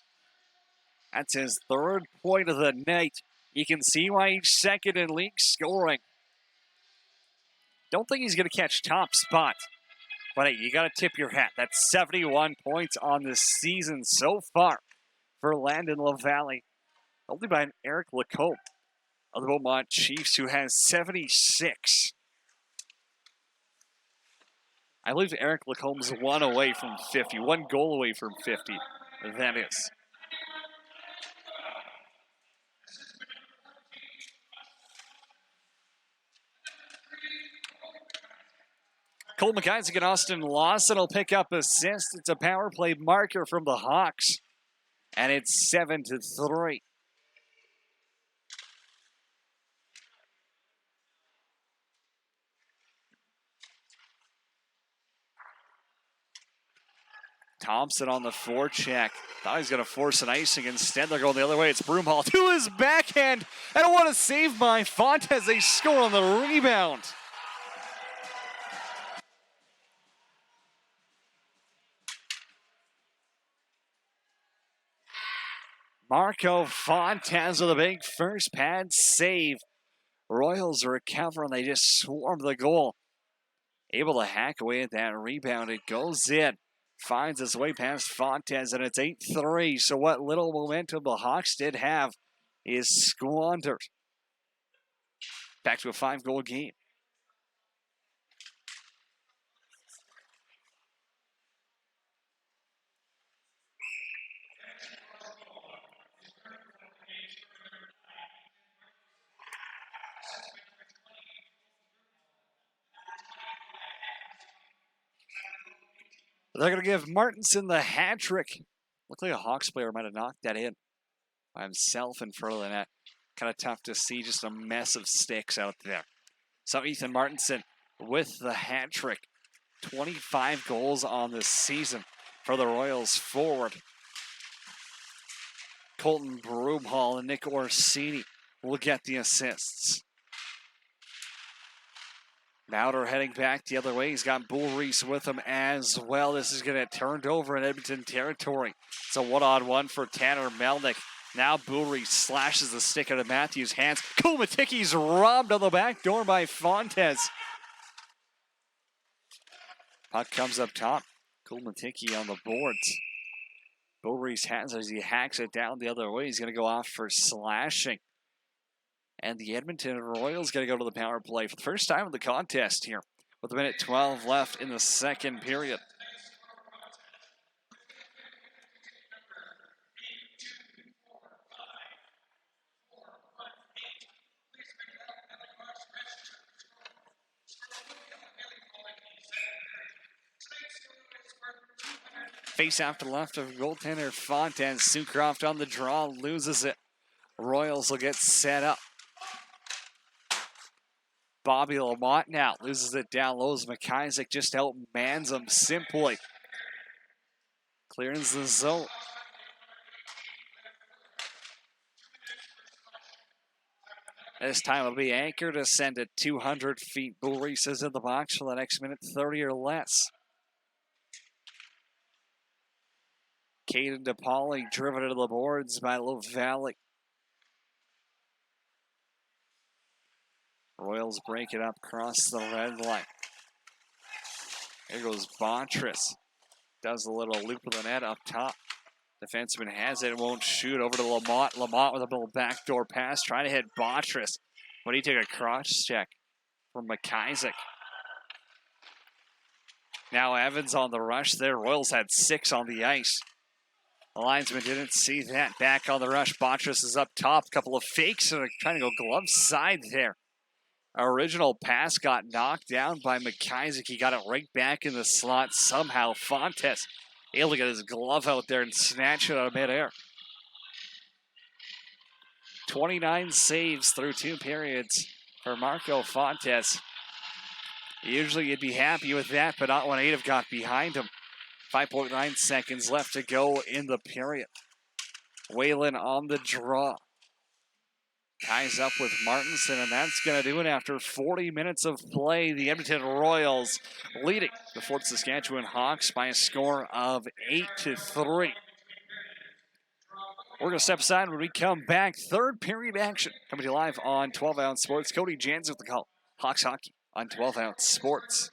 that's his 3rd point of the night. You can see why he's 2nd in league scoring. Don't think he's going to catch top spot. But hey, you got to tip your hat. That's 71 points on the season so far for Landon LaValle. Only by an Eric Lacombe of the Beaumont Chiefs, who has 76. I believe Eric Lacombe's 1 away from 50. 1 goal away from 50. That is. Cole McIsaac and Austin Lawson will pick up assists. It's a power play marker from the Hawks. And it's 7-3. Thompson on the forecheck. Thought he was going to force an icing. Instead, they're going the other way. It's Broomhall to his backhand. And what a save by Fontes. They score on the rebound. Marco Fontes with a big first pad save. Royals recover and they just swarm the goal. Able to hack away at that rebound. It goes in. Finds its way past Fontes, and it's 8-3. So what little momentum the Hawks did have is squandered. Back to a 5-goal game. They're going to give Martinson the hat trick. Looked like a Hawks player might have knocked that in by himself in front of the net. Kind of tough to see, just a mess of sticks out there. So Ethan Martinson with the hat trick. 25 goals on this season for the Royals forward. Colton Broomhall and Nick Orsini will get the assists. Mauder heading back the other way. He's got Bull Reese with him as well. This is going to get turned over in Edmonton territory. It's a one-on-one for Tanner Melnick. Now Bull Reese slashes the stick out of Matthews' hands. Kulmatiki's robbed on the back door by Fontes. Puck comes up top. Kulmatiki on the boards. Bull Reese has as he hacks it down the other way. He's going to go off for slashing. And the Edmonton Royals going to go to the power play for the first time in the contest here with 1:12 left in the second period. Face off to the left of goaltender Fontaine. Sucroft on the draw, loses it. Royals will get set up. Bobby Lamont now loses it down low as McIsaac just outmans him simply. Clears the zone. This time it'll be Anchor to send it 200 feet. Bull Reese is in the box for the next minute 30 or less. Caden DePauli driven to the boards by LaValle. Royals break it up across the red line. There goes Bontress. Does a little loop of the net up top. Defenseman has it, won't shoot. Over to Lamont. Lamont with a little backdoor pass, trying to hit Bontress. But he took a cross check from McIsaac. Now Evans on the rush there. Royals had 6 on the ice. The linesman didn't see that. Back on the rush. Bontress is up top. Couple of fakes and trying to go glove side there. Original pass got knocked down by McIsaac. He got it right back in the slot somehow. Fontes able to get his glove out there and snatch it out of midair. 29 saves through 2 periods for Marco Fontes. Usually you'd be happy with that, but not when Native got behind him. 5.9 seconds left to go in the period. Whalen on the draw. Ties up with Martinson, and that's going to do it after 40 minutes of play. The Edmonton Royals leading the Fort Saskatchewan Hawks by a score of 8-3. We're going to step aside when we come back. Third period action coming to you live on 12-Ounce Sports. Cody Jans with the call. Hawks hockey on 12-Ounce Sports.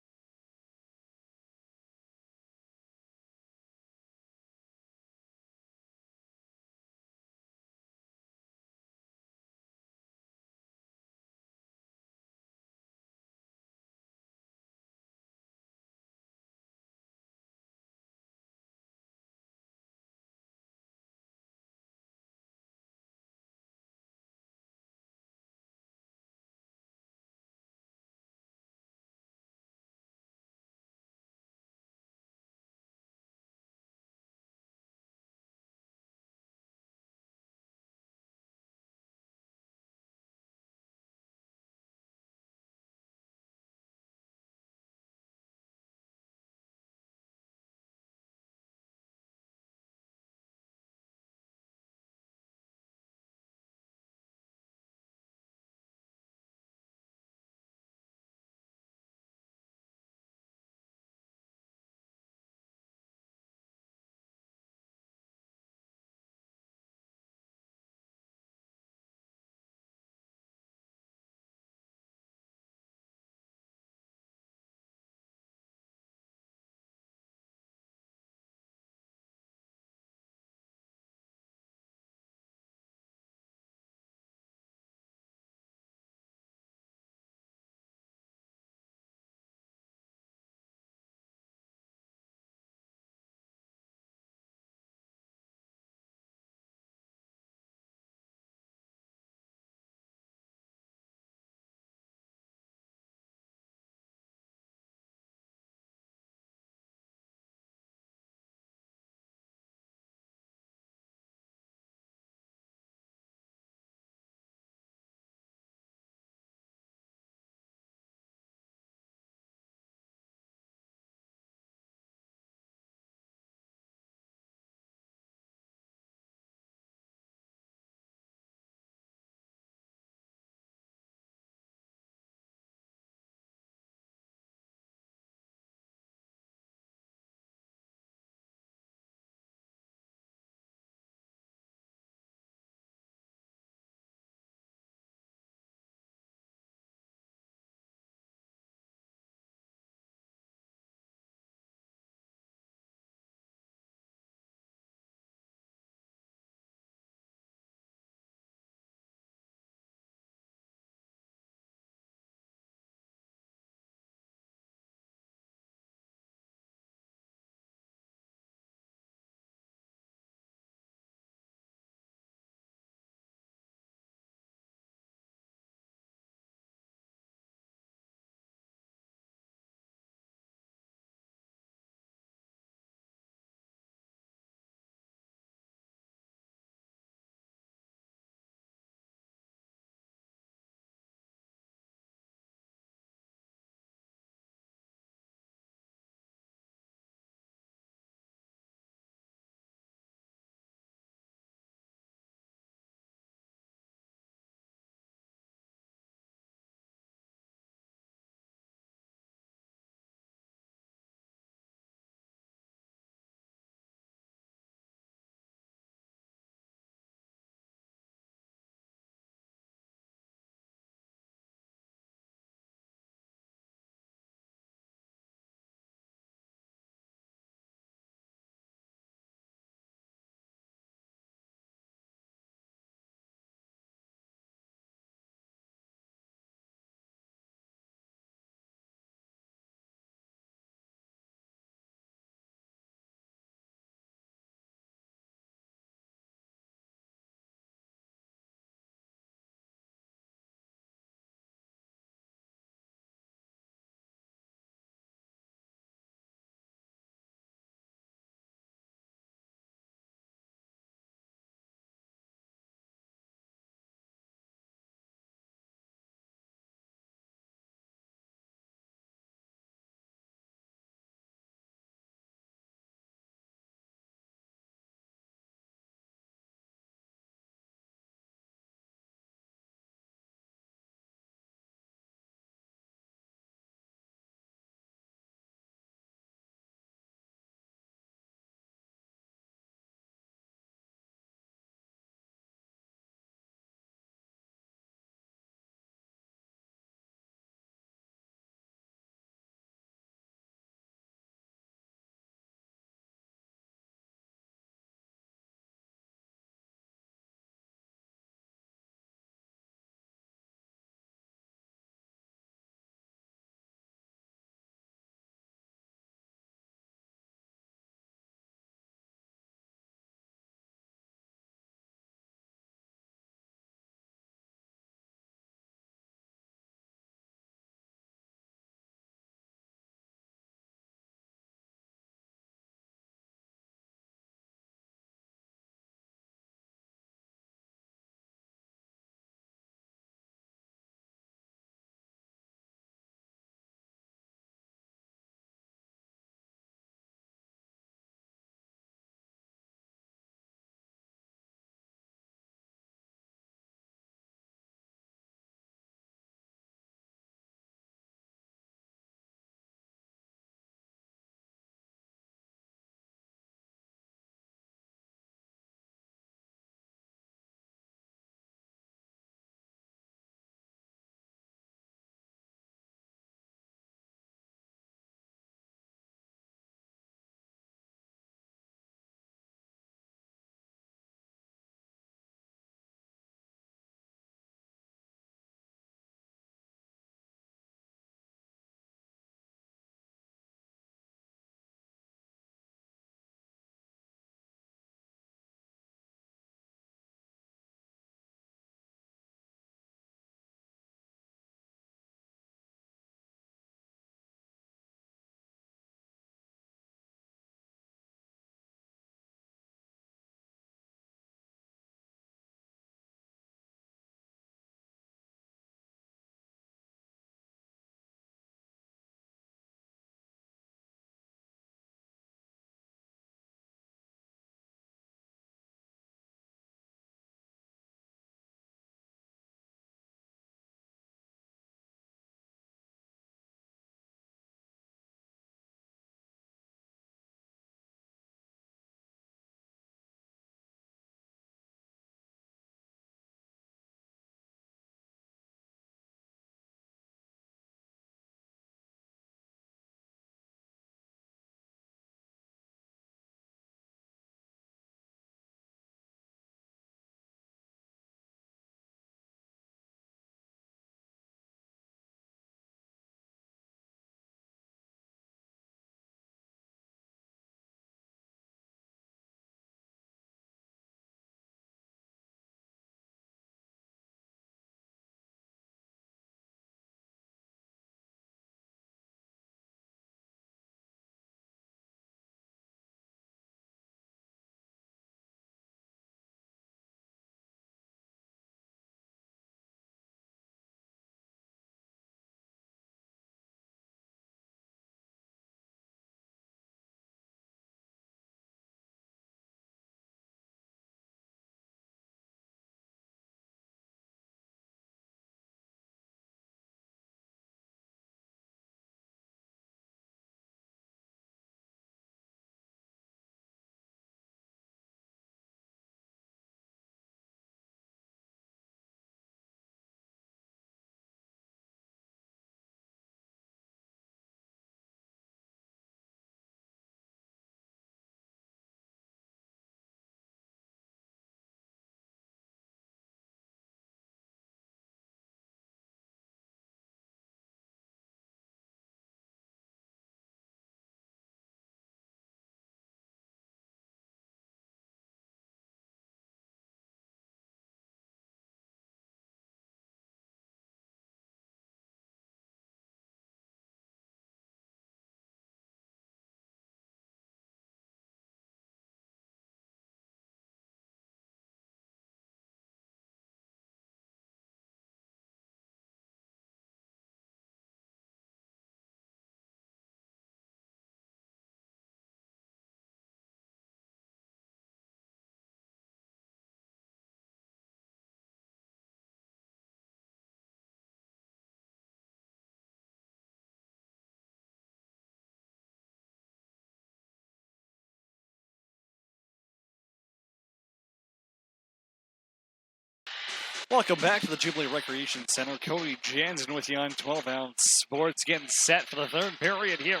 Welcome back to the Jubilee Recreation Center. Cody Jansen with you on 12-ounce sports, getting set for the third period here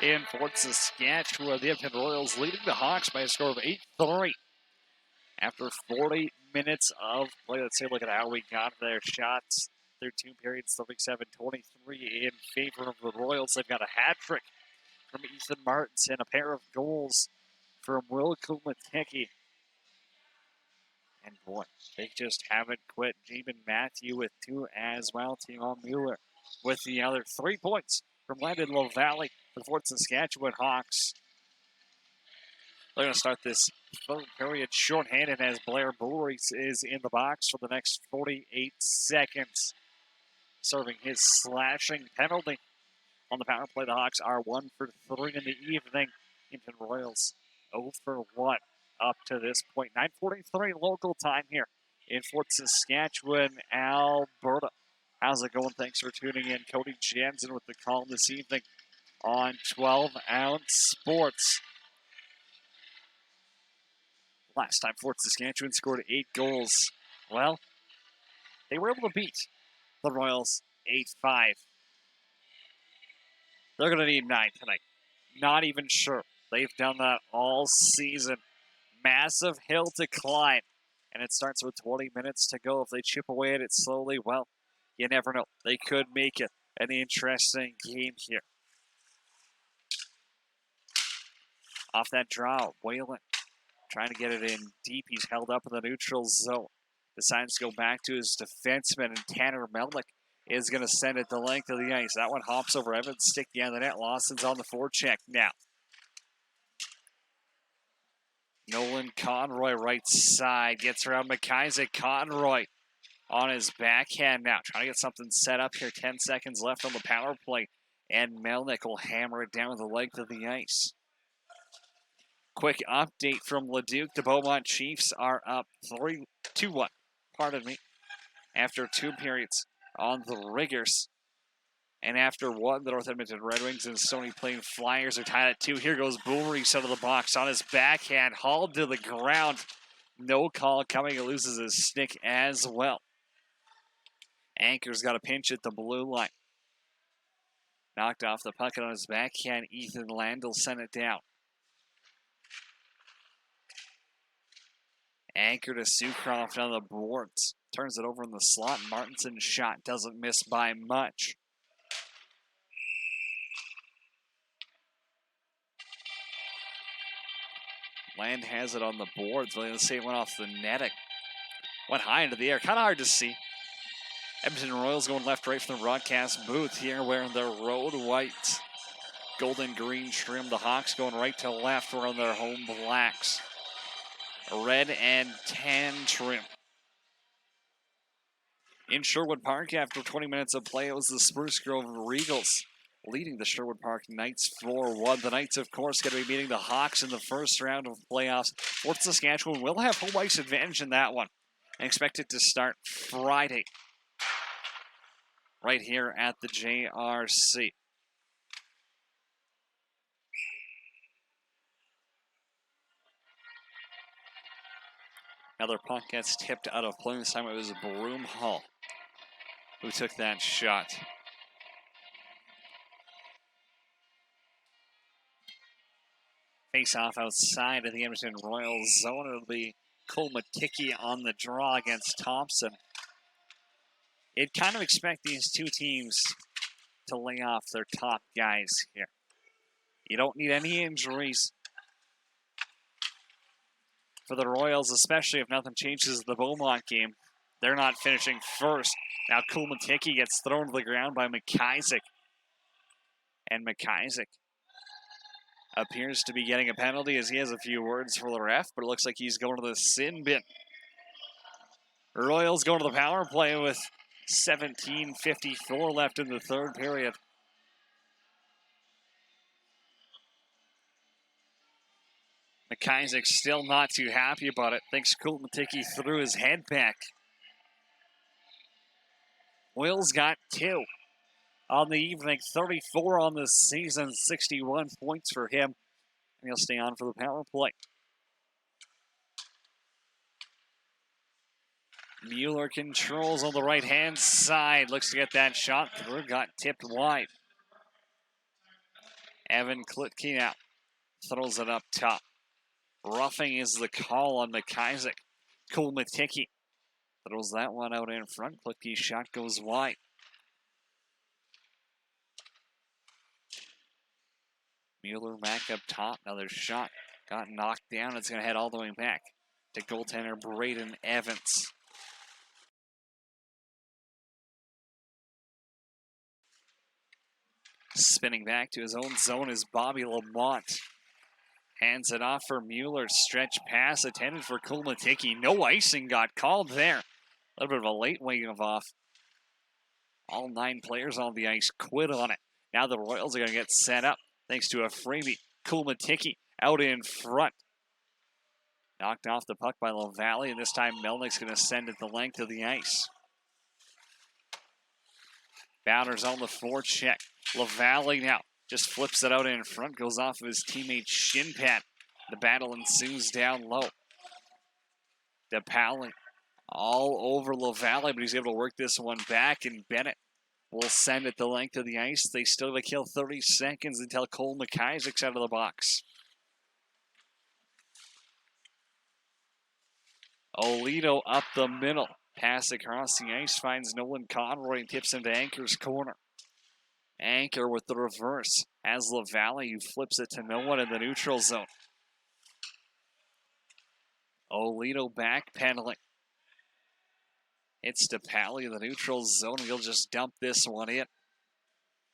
in Fort Saskatchewan. The Edmonton Royals leading the Hawks by a score of 8-3. After 40 minutes of play, let's take a look at how we got their shots. Through two periods, 37-23 in favor of the Royals. They've got a hat trick from Ethan Martinson, a pair of goals from Will Kumateki. And boy, they just haven't quit. Jamin Matthew with two as well. Timon Mueller with the other. 3 points from Landon LaValle for the Fort Saskatchewan Hawks. They're going to start this third period shorthanded as Blair Boris is in the box for the next 48 seconds, serving his slashing penalty. On the power play, the Hawks are 1 for 3 in the evening. Edmonton Royals 0 for 1 up to this point. 9:43 local time here in Fort Saskatchewan, Alberta. How's it going? Thanks for tuning in. Cody Jansen with the call this evening on 12-ounce sports. Last time Fort Saskatchewan scored 8 goals. Well, they were able to beat the Royals 8-5. They're going to need 9 tonight. Not even sure. They've done that all season. Massive hill to climb. And it starts with 20 minutes to go. If they chip away at it slowly, well, you never know. They could make it an interesting game here. Off that draw, Whalen trying to get it in deep. He's held up in the neutral zone. Decides to go back to his defenseman, and Tanner Melnick is going to send it the length of the ice. That one hops over Evans, stick behind the net. Lawson's on the forecheck now. Nolan Conroy right side, gets around McIsaac. Conroy on his backhand now, trying to get something set up here. 10 seconds left on the power play, and Melnick will hammer it down the length of the ice. Quick update from Leduc. The Beaumont Chiefs are up 2-1, after 2 periods on the Riggers. And after 1, the North Edmonton Red Wings and Stony Plain Flyers are tied at 2. Here goes Boomeries out of the box on his backhand, hauled to the ground. No call coming. He loses his stick as well. Anchor's got a pinch at the blue line. Knocked off the puck on his backhand. Ethan Landell sent it down. Anchor to Sucroft on the boards. Turns it over in the slot. Martinson's shot doesn't miss by much. Land has it on the boards. Let's say it went off the netting. Went high into the air. Kind of hard to see. Edmonton Royals going left, right from the broadcast booth here, wearing their road white, golden green trim. The Hawks going right to left, wearing their home blacks. Red and tan trim. In Sherwood Park, after 20 minutes of play, it was the Spruce Grove Regals leading the Sherwood Park Knights 4-1. The Knights, of course, going to be meeting the Hawks in the first round of playoffs. Fort Saskatchewan will have home ice advantage in that one, and expect it to start Friday right here at the JRC. Another puck gets tipped out of play. This time it was Broomhall who took that shot. Face off outside of the Edmonton Royals zone. It'll be Kumateki on the draw against Thompson. You'd kind of expect these two teams to lay off their top guys here. You don't need any injuries for the Royals, especially if nothing changes in the Beaumont game. They're not finishing first. Now Kumateki gets thrown to the ground by McIsaac. And McIsaac appears to be getting a penalty as he has a few words for the ref, but it looks like he's going to the sin bin. Royals going to the power play with 17:54 left in the third period. McIsaac still not too happy about it. Thinks Kumateki threw his head back. Will's got 2 on the evening, 34 on the season, 61 points for him. And he'll stay on for the power play. Mueller controls on the right-hand side. Looks to get that shot through. Got tipped wide. Evan Klitke now throws it up top. Roughing is the call on McIsaac. Kulmatiki throws that one out in front. Klitke's shot goes wide. Mueller back up top. Another shot. Got knocked down. It's going to head all the way back to goaltender Braden Evans. Spinning back to his own zone is Bobby Lamont. Hands it off for Mueller. Stretch pass intended for Kulmatiki. No icing got called there. A little bit of a late wave off. All 9 players on the ice quit on it. Now the Royals are going to get set up thanks to a freebie. Kulmatiki out in front. Knocked off the puck by LaValle, and this time Melnick's going to send it the length of the ice. Bowder's on the forecheck. LaValle now just flips it out in front, goes off of his teammate's shin pad. The battle ensues down low. DePaoli all over LaValle, but he's able to work this one back, and Bennett will send it the length of the ice. They still have to kill 30 seconds until Cole McIsaac's out of the box. Olito up the middle. Pass across the ice, finds Nolan Conroy and tips into Anchor's corner. Anchor with the reverse. Has LaValle, who flips it to no one in the neutral zone. Olito backpedaling. It's DePaoli in the neutral zone. He'll just dump this one in.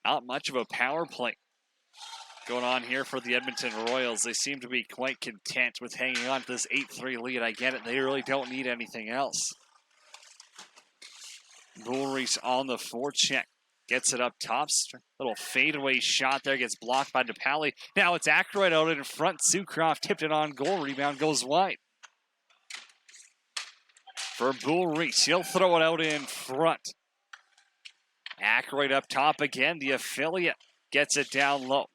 Not much of a power play going on here for the Edmonton Royals. They seem to be quite content with hanging on to this 8-3 lead. I get it. They really don't need anything else. Bullreese on the forecheck. Gets it up top. Little fadeaway shot there. Gets blocked by DePaoli. Now it's Aykroyd out in front. Sucroft tipped it on goal. Rebound goes wide. For Bullreese. He'll throw it out in front. Aykroyd up top again. The affiliate gets it down low.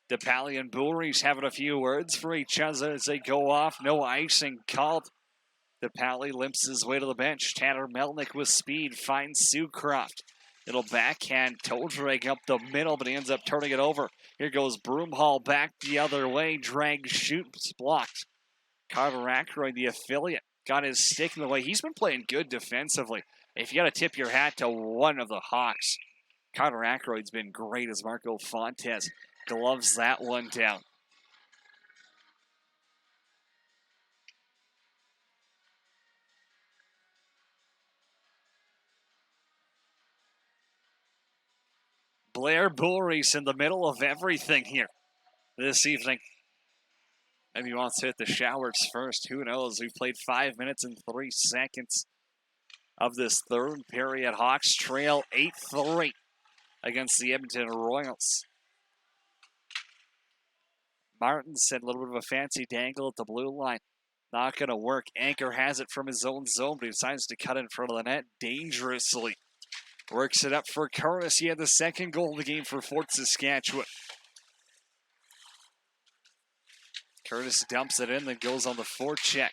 DePaoli and Bullreese having a few words for each other as they go off. No icing called. DePaoli limps his way to the bench. Tanner Melnick with speed finds Sucroft. It'll backhand toe drag up the middle, but he ends up turning it over. Here goes Broomhall back the other way. Drag shoots blocked. Carter Aykroyd, the affiliate, got his stick in the way. He's been playing good defensively. If you got to tip your hat to one of the Hawks, Carter Aykroyd's been great as Marco Fontes gloves that one down. Blair Bullreese in the middle of everything here this evening. Maybe he wants to hit the showers first. Who knows? We've played 5 minutes and 3 seconds of this third period. Hawks trail 8-3 against the Edmonton Royals. Martin said a little bit of a fancy dangle at the blue line. Not going to work. Anchor has it from his own zone, but he decides to cut in front of the net dangerously. Works it up for Curtis. He had the second goal of the game for Fort Saskatchewan. Curtis dumps it in, then goes on the forecheck.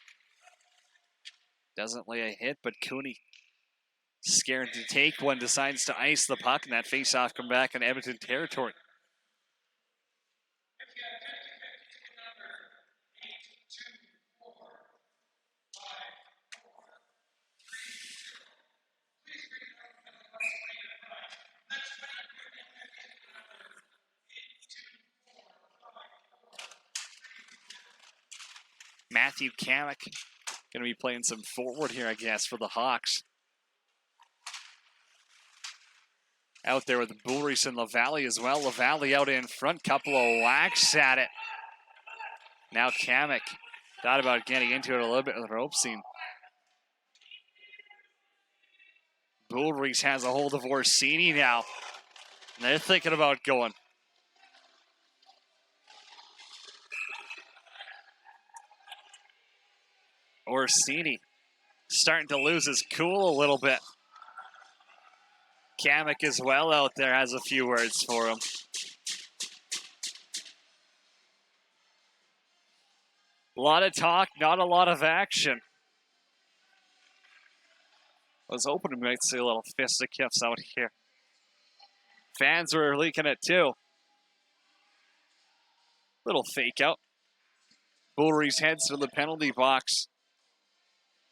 Doesn't lay a hit, but Cooney, scared to take one, decides to ice the puck, and that faceoff come back in Edmonton territory. Matthew Kamek going to be playing some forward here, I guess, for the Hawks. Out there with Bullreese and LaValle as well. LaValle out in front, couple of whacks at it. Now Kamek thought about getting into it a little bit with the rope seam. Bullreese has a hold of Orsini now. And they're thinking about going. Orsini starting to lose his cool a little bit. Kamek as well out there has a few words for him. A lot of talk, not a lot of action. I was hoping we might see a little fisticuffs out here. Fans were leaking it too. Little fake out. Boulder's heads to the penalty box.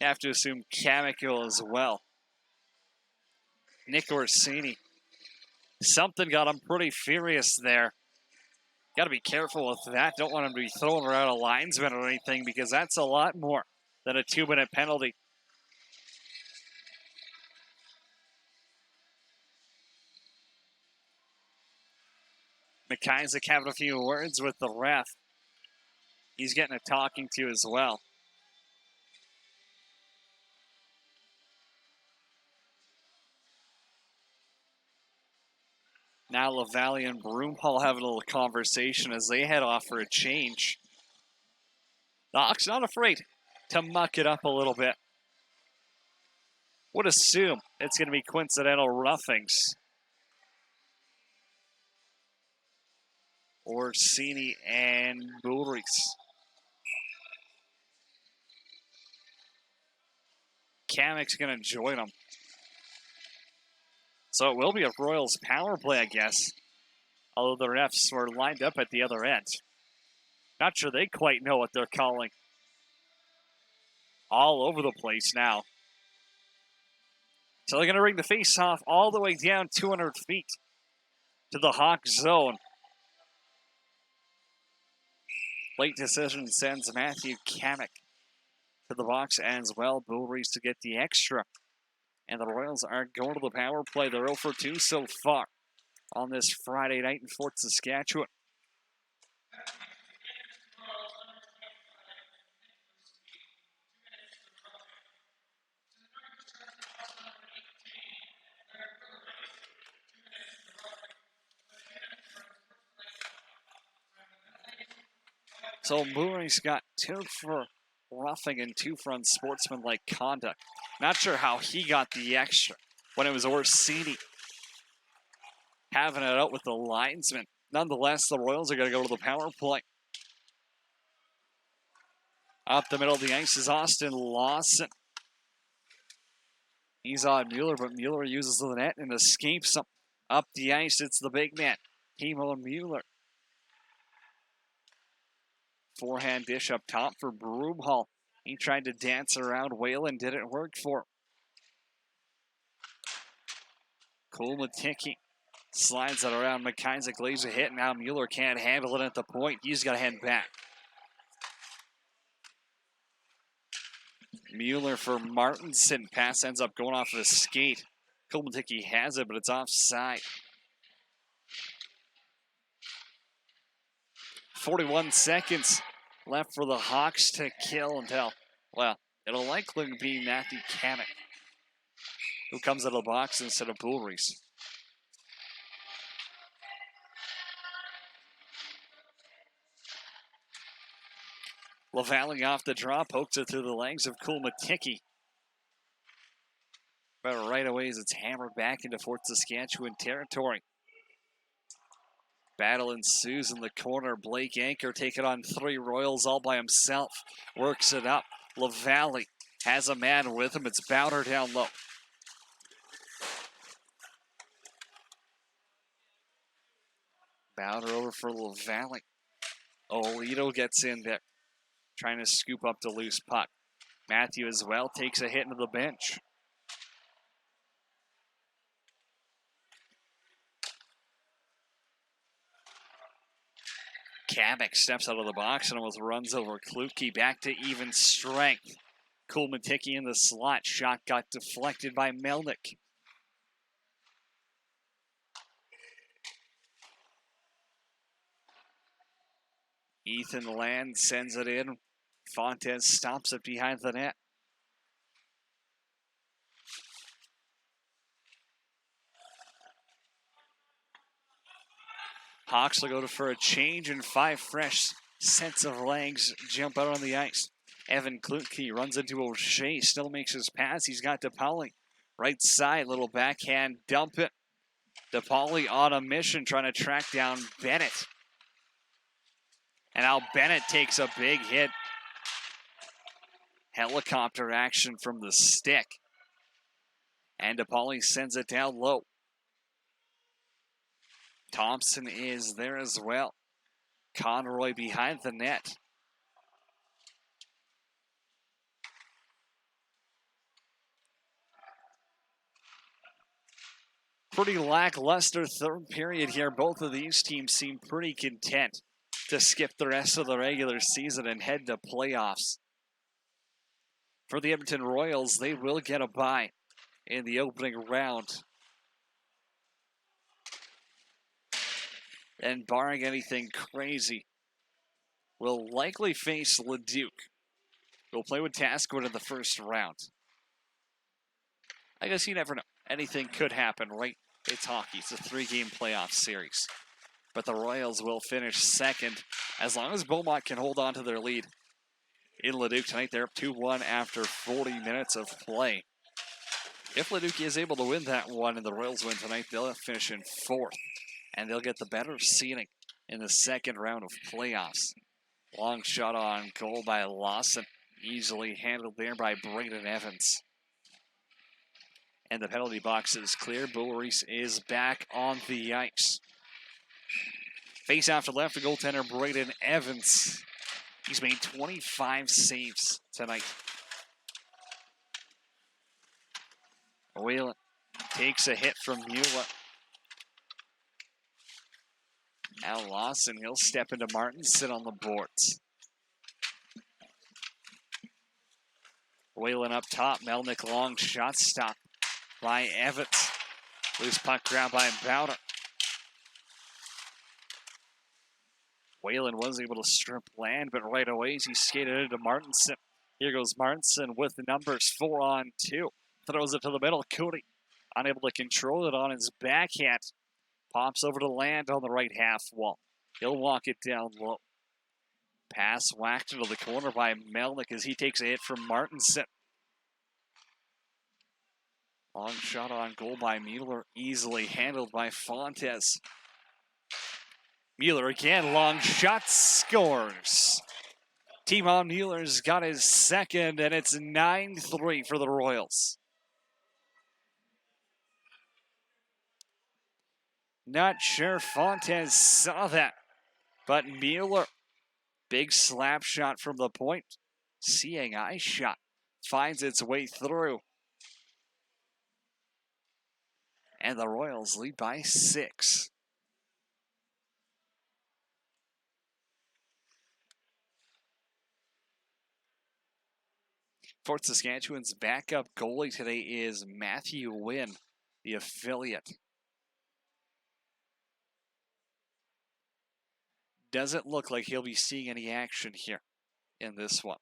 Have to assume Chemical as well. Nick Orsini. Something got him pretty furious there. Got to be careful with that. Don't want him to be throwing around a linesman or anything because that's a lot more than a 2-minute penalty. McIsaac having a few words with the ref. He's getting a talking to as well. Now LaValle and Broomhall having a little conversation as they head off for a change. The Hawks not afraid to muck it up a little bit. Would assume it's going to be coincidental roughings. Orsini and Boulris. Kamek's going to join them. So it will be a Royals power play, I guess. Although the refs were lined up at the other end. Not sure they quite know what they're calling. All over the place now. So they're going to bring the face-off all the way down 200 feet to the Hawk zone. Late decision sends Matthew Kamek to the box as well. Boulris to get the extra. And the Royals are going to the power play. They're 0 for 2 so far on this Friday night in Fort Saskatchewan. So Boulris got 2 for roughing and 2 for unsportsmanlike conduct. Not sure how he got the extra when it was Orsini having it out with the linesman. Nonetheless, the Royals are going to go to the power play. Up the middle of the ice is Austin Lawson. He's on Mueller, but Mueller uses the net and escapes him. Up the ice, it's the big man, Timo Mueller. Forehand dish up top for Broomhall. He tried to dance around Whalen, didn't work for him. Kulmatiki slides it around. McIsaac lays a hit. Now Mueller can't handle it at the point. He's got to head back. Mueller for Martinson. Pass ends up going off of the skate. Kulmatiki has it, but it's offside. 41 seconds left for the Hawks to kill until, well, it'll likely be Matthew Kamek who comes out of the box instead of Boulris. LaValle off the draw, pokes it through the legs of Kulmatiki. But right away as it's hammered back into Fort Saskatchewan territory. Battle ensues in the corner. Blake Anchor taking on 3 Royals all by himself. Works it up. LaValle has a man with him. It's Bowder down low. Bowder over for LaValle. Olito gets in there. Trying to scoop up the loose puck. Matthew as well takes a hit into the bench. Kamek steps out of the box and almost runs over Kluke. Back to even strength. Kulmatiki in the slot. Shot got deflected by Melnick. Ethan Land sends it in. Fontes stops it behind the net. Hawks will go for a change, and 5 fresh sets of legs jump out on the ice. Evan Kluke runs into O'Shea, still makes his pass. He's got DePauli. Right side, little backhand dump it. DePauli on a mission trying to track down Bennett. And now Bennett takes a big hit. Helicopter action from the stick. And DePauli sends it down low. Thompson is there as well. Conroy behind the net. Pretty lackluster third period here. Both of these teams seem pretty content to skip the rest of the regular season and head to playoffs. For the Edmonton Royals, they will get a bye in the opening round. And barring anything crazy, will likely face Leduc. We'll play with Taskwood in the first round. I guess you never know. Anything could happen, right? It's hockey. It's a 3-game playoff series. But the Royals will finish second as long as Beaumont can hold on to their lead. In Leduc tonight, they're up 2-1 after 40 minutes of play. If Leduc is able to win that one and the Royals win tonight, they'll finish in fourth. And they'll get the better seeding in the second round of playoffs. Long shot on goal by Lawson. Easily handled there by Braden Evans. And the penalty box is clear. Boulris is back on the ice. Face off to left, the goaltender Braden Evans. He's made 25 saves tonight. Whalen takes a hit from Mueller. Now Lawson, he'll step into Martin, sit on the boards. Whalen up top, Melnick long shot stop by Evans. Loose puck grab by Bowder. Whalen was able to strip land, but right away he skated into Martinson. Here goes Martinson with the numbers 4-on-2. Throws it to the middle. Cody unable to control it on his backhand. Pops over to land on the right half wall. He'll walk it down low. Pass whacked into the corner by Melnick as he takes a hit from Martinson. Long shot on goal by Mueller. Easily handled by Fontes. Mueller again, long shot, scores. Timon Mueller's got his second, and it's 9-3 for the Royals. Not sure Fontes saw that, but Mueller, big slap shot from the point. Seeing eye shot, finds its way through. And the Royals lead by 6. Fort Saskatchewan's backup goalie today is Matthew Wynn, the affiliate. Doesn't look like he'll be seeing any action here in this one.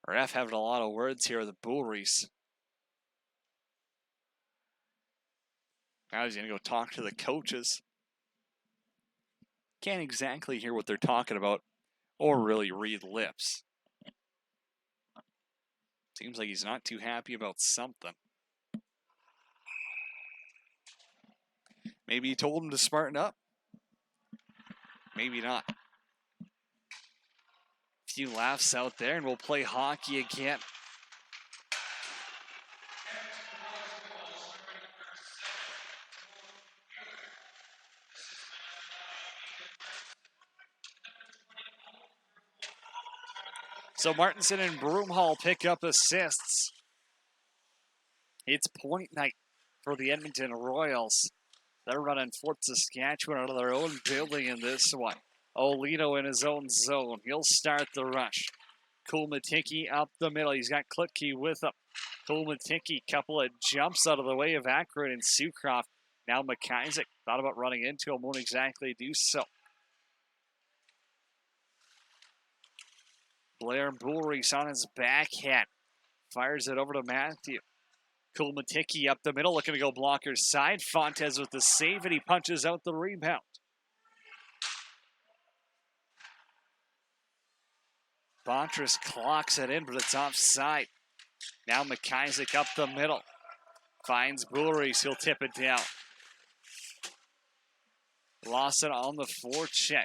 Ref having a lot of words here with the Boulris. Now he's going to go talk to the coaches. Can't exactly hear what they're talking about or really read lips. Seems like he's not too happy about something. Maybe he told him to smarten up. Maybe not. A few laughs out there, and we'll play hockey again. So Martinson and Broomhall pick up assists. It's point night for the Edmonton Royals. They're running Fort Saskatchewan out of their own building in this one. Olito in his own zone. He'll start the rush. Kulmatiki up the middle. He's got Klitke with him. Kulmatiki, couple of jumps out of the way of Ackroyd and Sucroft. Now McIsaac thought about running into him, won't exactly do so. Blair Boulris on his backhand. Fires it over to Matthew. Kulmatiki up the middle, looking to go blocker's side. Fontes with the save, and he punches out the rebound. Bontress clocks it in, but it's offside. Now McIsaac up the middle. Finds Boulris, he'll tip it down. Lawson on the forecheck.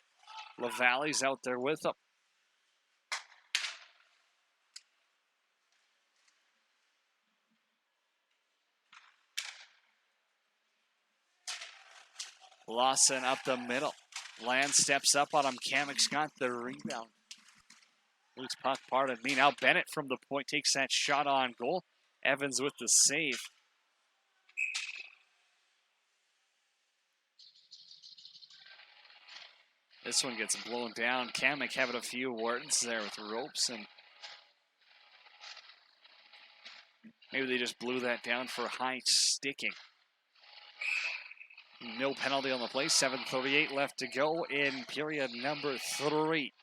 LaValle's out there with him. Lawson up the middle. Land steps up on him. Kamek's got the rebound. Loose puck, pardon me. Now Bennett from the point takes that shot on goal. Evans with the save. This one gets blown down. Kamek having a few words there with ropes, and maybe they just blew that down for high sticking. No penalty on the play. 7:38 left to go in period number 3.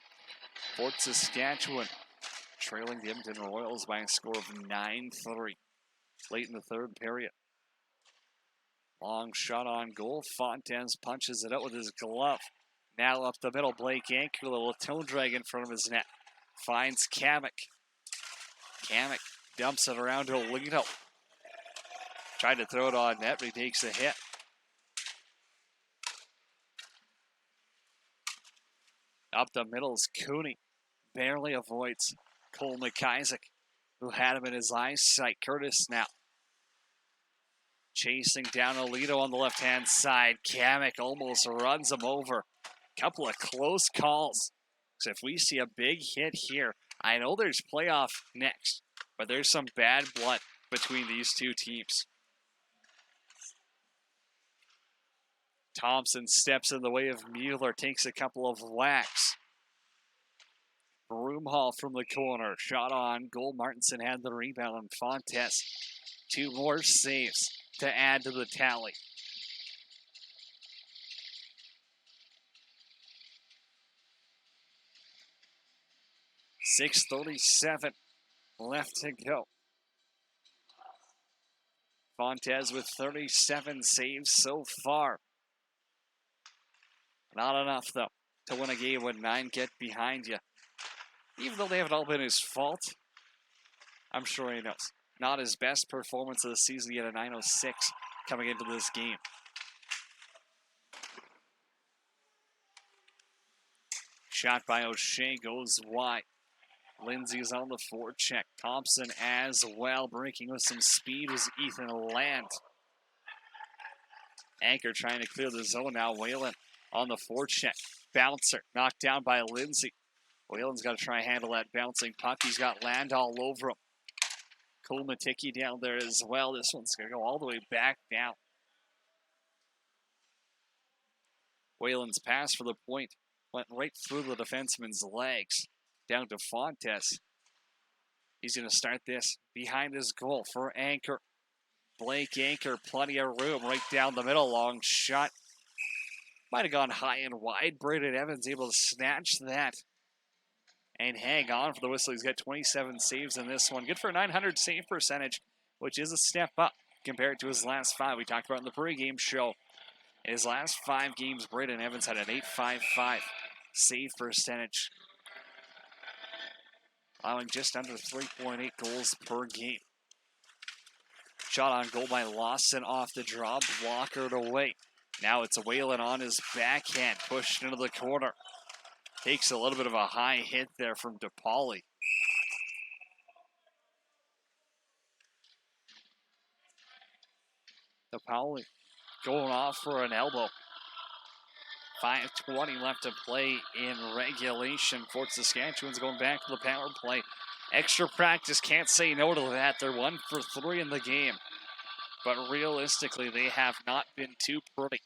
Fort Saskatchewan trailing the Edmonton Royals by a score of 9-3 late in the third period. Long shot on goal. Fontaine punches it out with his glove. Now up the middle, Blake Anchor, a little toe drag in front of his net. Finds Kamek. Kamek dumps it around to Alito. Tried to throw it on net, but he takes a hit. Up the middle is Cooney. Barely avoids Cole McIsaac, who had him in his eyesight. Curtis now chasing down Alito on the left-hand side. Kamek almost runs him over. Couple of close calls. So if we see a big hit here, I know there's playoff next, but there's some bad blood between these two teams. Thompson steps in the way of Mueller, takes a couple of whacks. Broomhall from the corner, shot on goal. Martinson had the rebound on Fontes. 2 more saves to add to the tally. .6:37 left to go. Fontes with 37 saves so far. Not enough, though, to win a game when 9 get behind you. Even though they haven't all been his fault, I'm sure he knows. Not his best performance of the season. He had a .906 coming into this game. Shot by O'Shea goes wide. Lindsay's on the forecheck. Thompson as well, breaking with some speed was Ethan Land. Anchor trying to clear the zone now. Whalen on the forecheck. Bouncer knocked down by Lindsay. Whalen's got to try and handle that bouncing puck. He's got Land all over him. Cole Maticki down there as well. This one's going to go all the way back down. Whalen's pass for the point went right through the defenseman's legs. Down to Fontes. He's going to start this behind his goal for Anchor. Blake Anchor, plenty of room right down the middle. Long shot. Might have gone high and wide. Braden Evans able to snatch that and hang on for the whistle. He's got 27 saves in this one. Good for a .900 save percentage, which is a step up compared to his last 5. We talked about in the pregame show. In his last 5 games, Braden Evans had an .855 save percentage, allowing just under 3.8 goals per game. Shot on goal by Lawson off the draw, blockered away. Now it's Whalen on his backhand, pushed into the corner. Takes a little bit of a high hit there from DePauli. DePauli going off for an elbow. 5:20 left to play in regulation. Fort Saskatchewan's going back to the power play. Extra practice, can't say no to that. They're 1 for 3 in the game. But realistically, they have not been too pretty.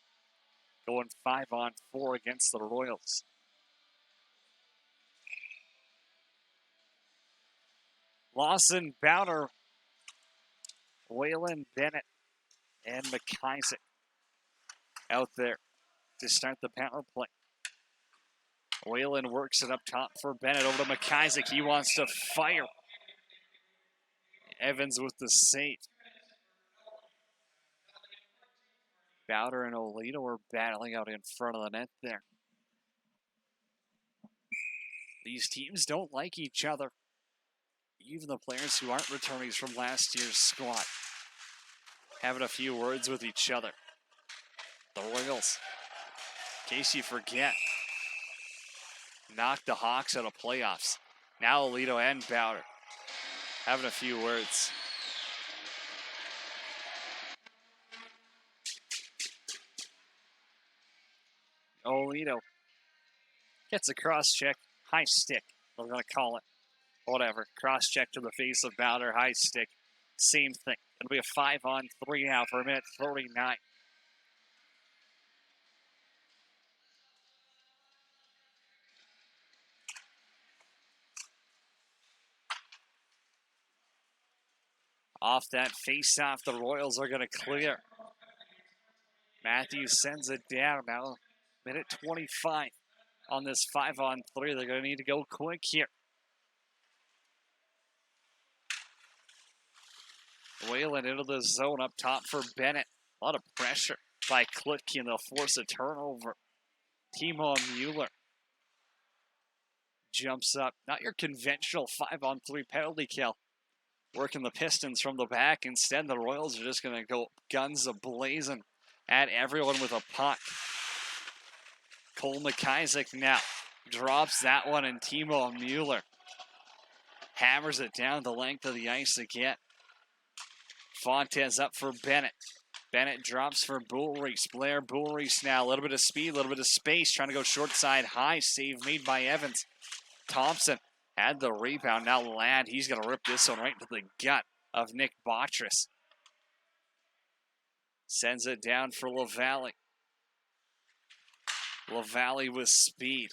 Going 5-on-4 against the Royals. Lawson, Bowder, Whalen, Bennett, and McIsaac out there to start the power play. Whalen works it up top for Bennett. Over to McIsaac. He wants to fire. Evans with the save. Bowder and Olito are battling out in front of the net there. These teams don't like each other. Even the players who aren't returnees from last year's squad having a few words with each other. The Royals, in case you forget, knocked the Hawks out of playoffs. Now Alito and Bowder having a few words. Olito gets a cross check, high stick. We're going to call it. Whatever. Cross check to the face of Bowder, high stick. Same thing. It'll be a 5-on-3 now for a minute 39. Off that face-off, the Royals are going to clear. Matthews sends it down now. Minute 25 on this 5-on-3. They're going to need to go quick here. Whalen into the zone up top for Bennett. A lot of pressure by Klitke, and they'll force a turnover. Timo Mueller jumps up. Not your conventional 5-on-3 penalty kill. Working the Pistons from the back. Instead, the Royals are just going to go guns a-blazing at everyone with a puck. Cole McIsaac now drops that one, and Timo Mueller hammers it down the length of the ice again. Fontes up for Bennett. Bennett drops for Bullreese. Blair Bullreese now. A little bit of speed, a little bit of space. Trying to go short side high. Save made by Evans. Thompson had the rebound. Now Ladd, he's going to rip this one right into the gut of Nick Botras. Sends it down for LaValle. LaValle with speed.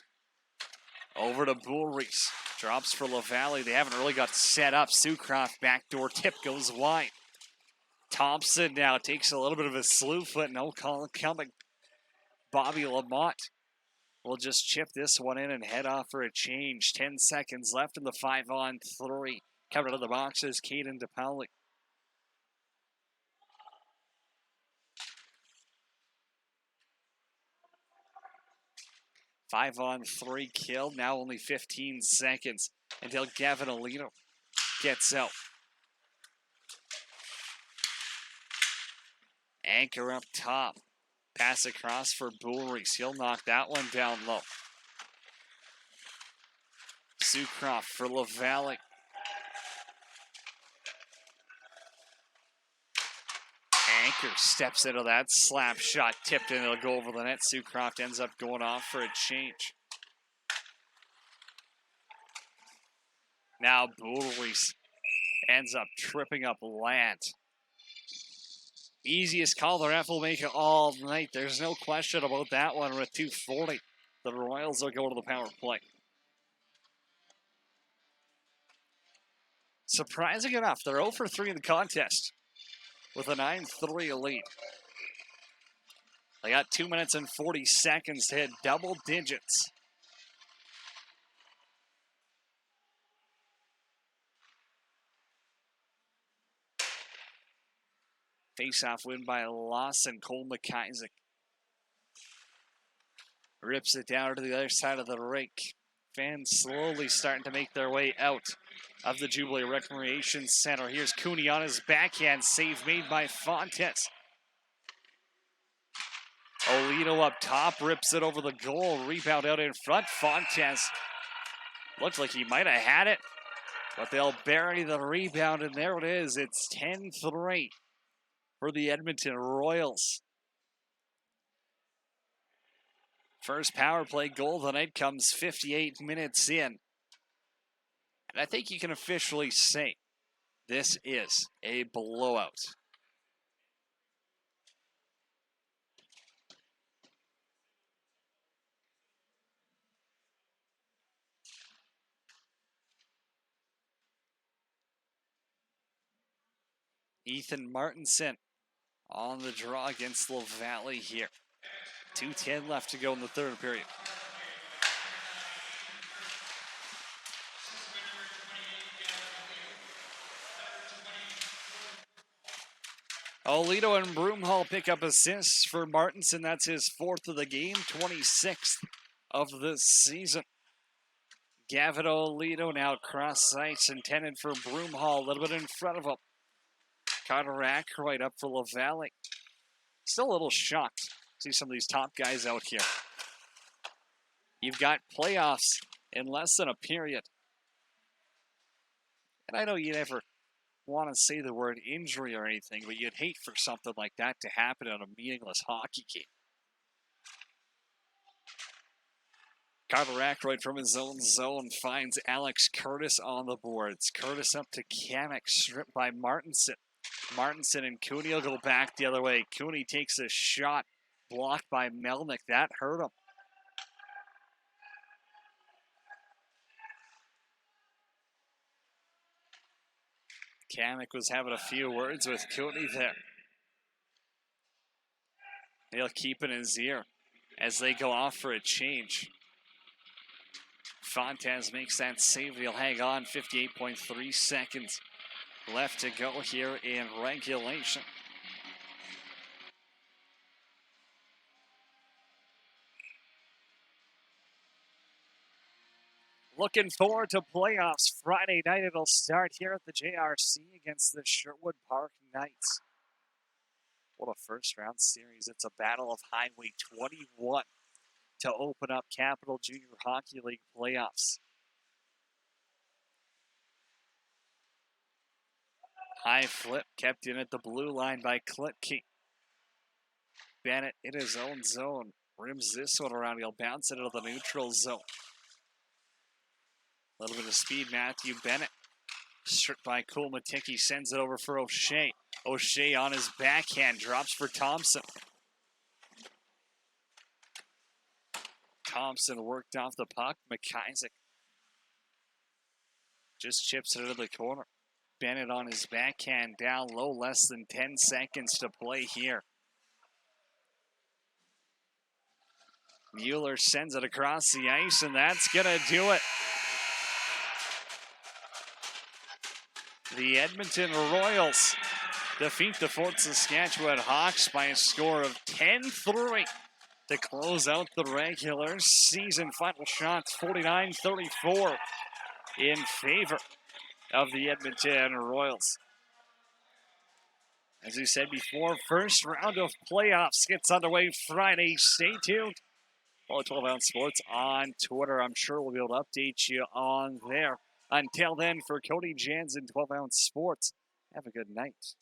Over to Bullreese. Drops for LaValle. They haven't really got set up. Sucroft backdoor tip goes wide. Thompson now takes a little bit of a slew foot. No call coming. Bobby Lamont will just chip this one in and head off for a change. 10 seconds left in the 5-on-3. Coming out of the boxes, Caden DePauli. Five-on-3 kill. Now only 15 seconds until Gavin Alito gets out. Anchor up top. Pass across for Bullreese. He'll knock that one down low. Sucroft for LaValle. Anchor steps into that slap shot. Tipped in. It'll go over the net. Sucroft ends up going off for a change. Now Bullreese ends up tripping up Ladd. Easiest call the ref will make it all night. There's no question about that one with 2:40. The Royals will go to the power play. Surprising enough, they're 0 for 3 in the contest with a 9-3 lead. They got 2 minutes and 40 seconds to hit double digits. Face-off win by Lawson. Cole McIsaac rips it down to the other side of the rink. Fans slowly starting to make their way out of the Jubilee Recreation Center. Here's Cooney on his backhand. Save made by Fontes. Olito up top. Rips it over the goal. Rebound out in front. Fontes looked like he might have had it, but they'll bury the rebound, and there it is. It's 10-3. For the Edmonton Royals. First power play goal of the night comes 58 minutes in. And I think you can officially say this is a blowout. Ethan Martinson on the draw against LaValle here. 2:10 left to go in the third period. Olito and Broomhall pick up assists for Martinson. That's his 4th of the game, 26th of the season. Gavin Olito now cross ice, intended for Broomhall, a little bit in front of him. Carter Ackroyd up for LaValle. Still a little shocked to see some of these top guys out here. You've got playoffs in less than a period. And I know you never want to say the word injury or anything, but you'd hate for something like that to happen in a meaningless hockey game. Carter Ackroyd from his own zone finds Alex Curtis on the boards. Curtis up to Kamek, stripped by Martinson. Martinson and Cooney will go back the other way. Cooney takes a shot, blocked by Melnick. That hurt him. Kamek was having a few words with Cooney there. He'll keep it in his ear as they go off for a change. Fontes makes that save. He'll hang on. 58.3 seconds left to go here in regulation. Looking forward to playoffs. Friday night it'll start here at the JRC against the Sherwood Park Knights. What a first round series. It's a battle of Highway 21 to open up Capital Junior Hockey League playoffs. High flip kept in at the blue line by Klitke. Bennett in his own zone. Rims this one around. He'll bounce it into the neutral zone. A little bit of speed, Matthew Bennett. Stripped by Kulmatiki, sends it over for O'Shea. O'Shea on his backhand, drops for Thompson. Thompson worked off the puck. McIsaac just chips it into the corner. Bennett on his backhand, down low, less than 10 seconds to play here. Mueller sends it across the ice, and that's going to do it. The Edmonton Royals defeat the Fort Saskatchewan Hawks by a score of 10-3 to close out the regular season. Final shots 49-34 in favor of the Edmonton Royals. As we said before, first round of playoffs gets underway Friday. Stay tuned. Follow 12 Ounce Sports on Twitter. I'm sure we'll be able to update you on there. Until then, for Cody Jansen, 12 Ounce Sports, have a good night.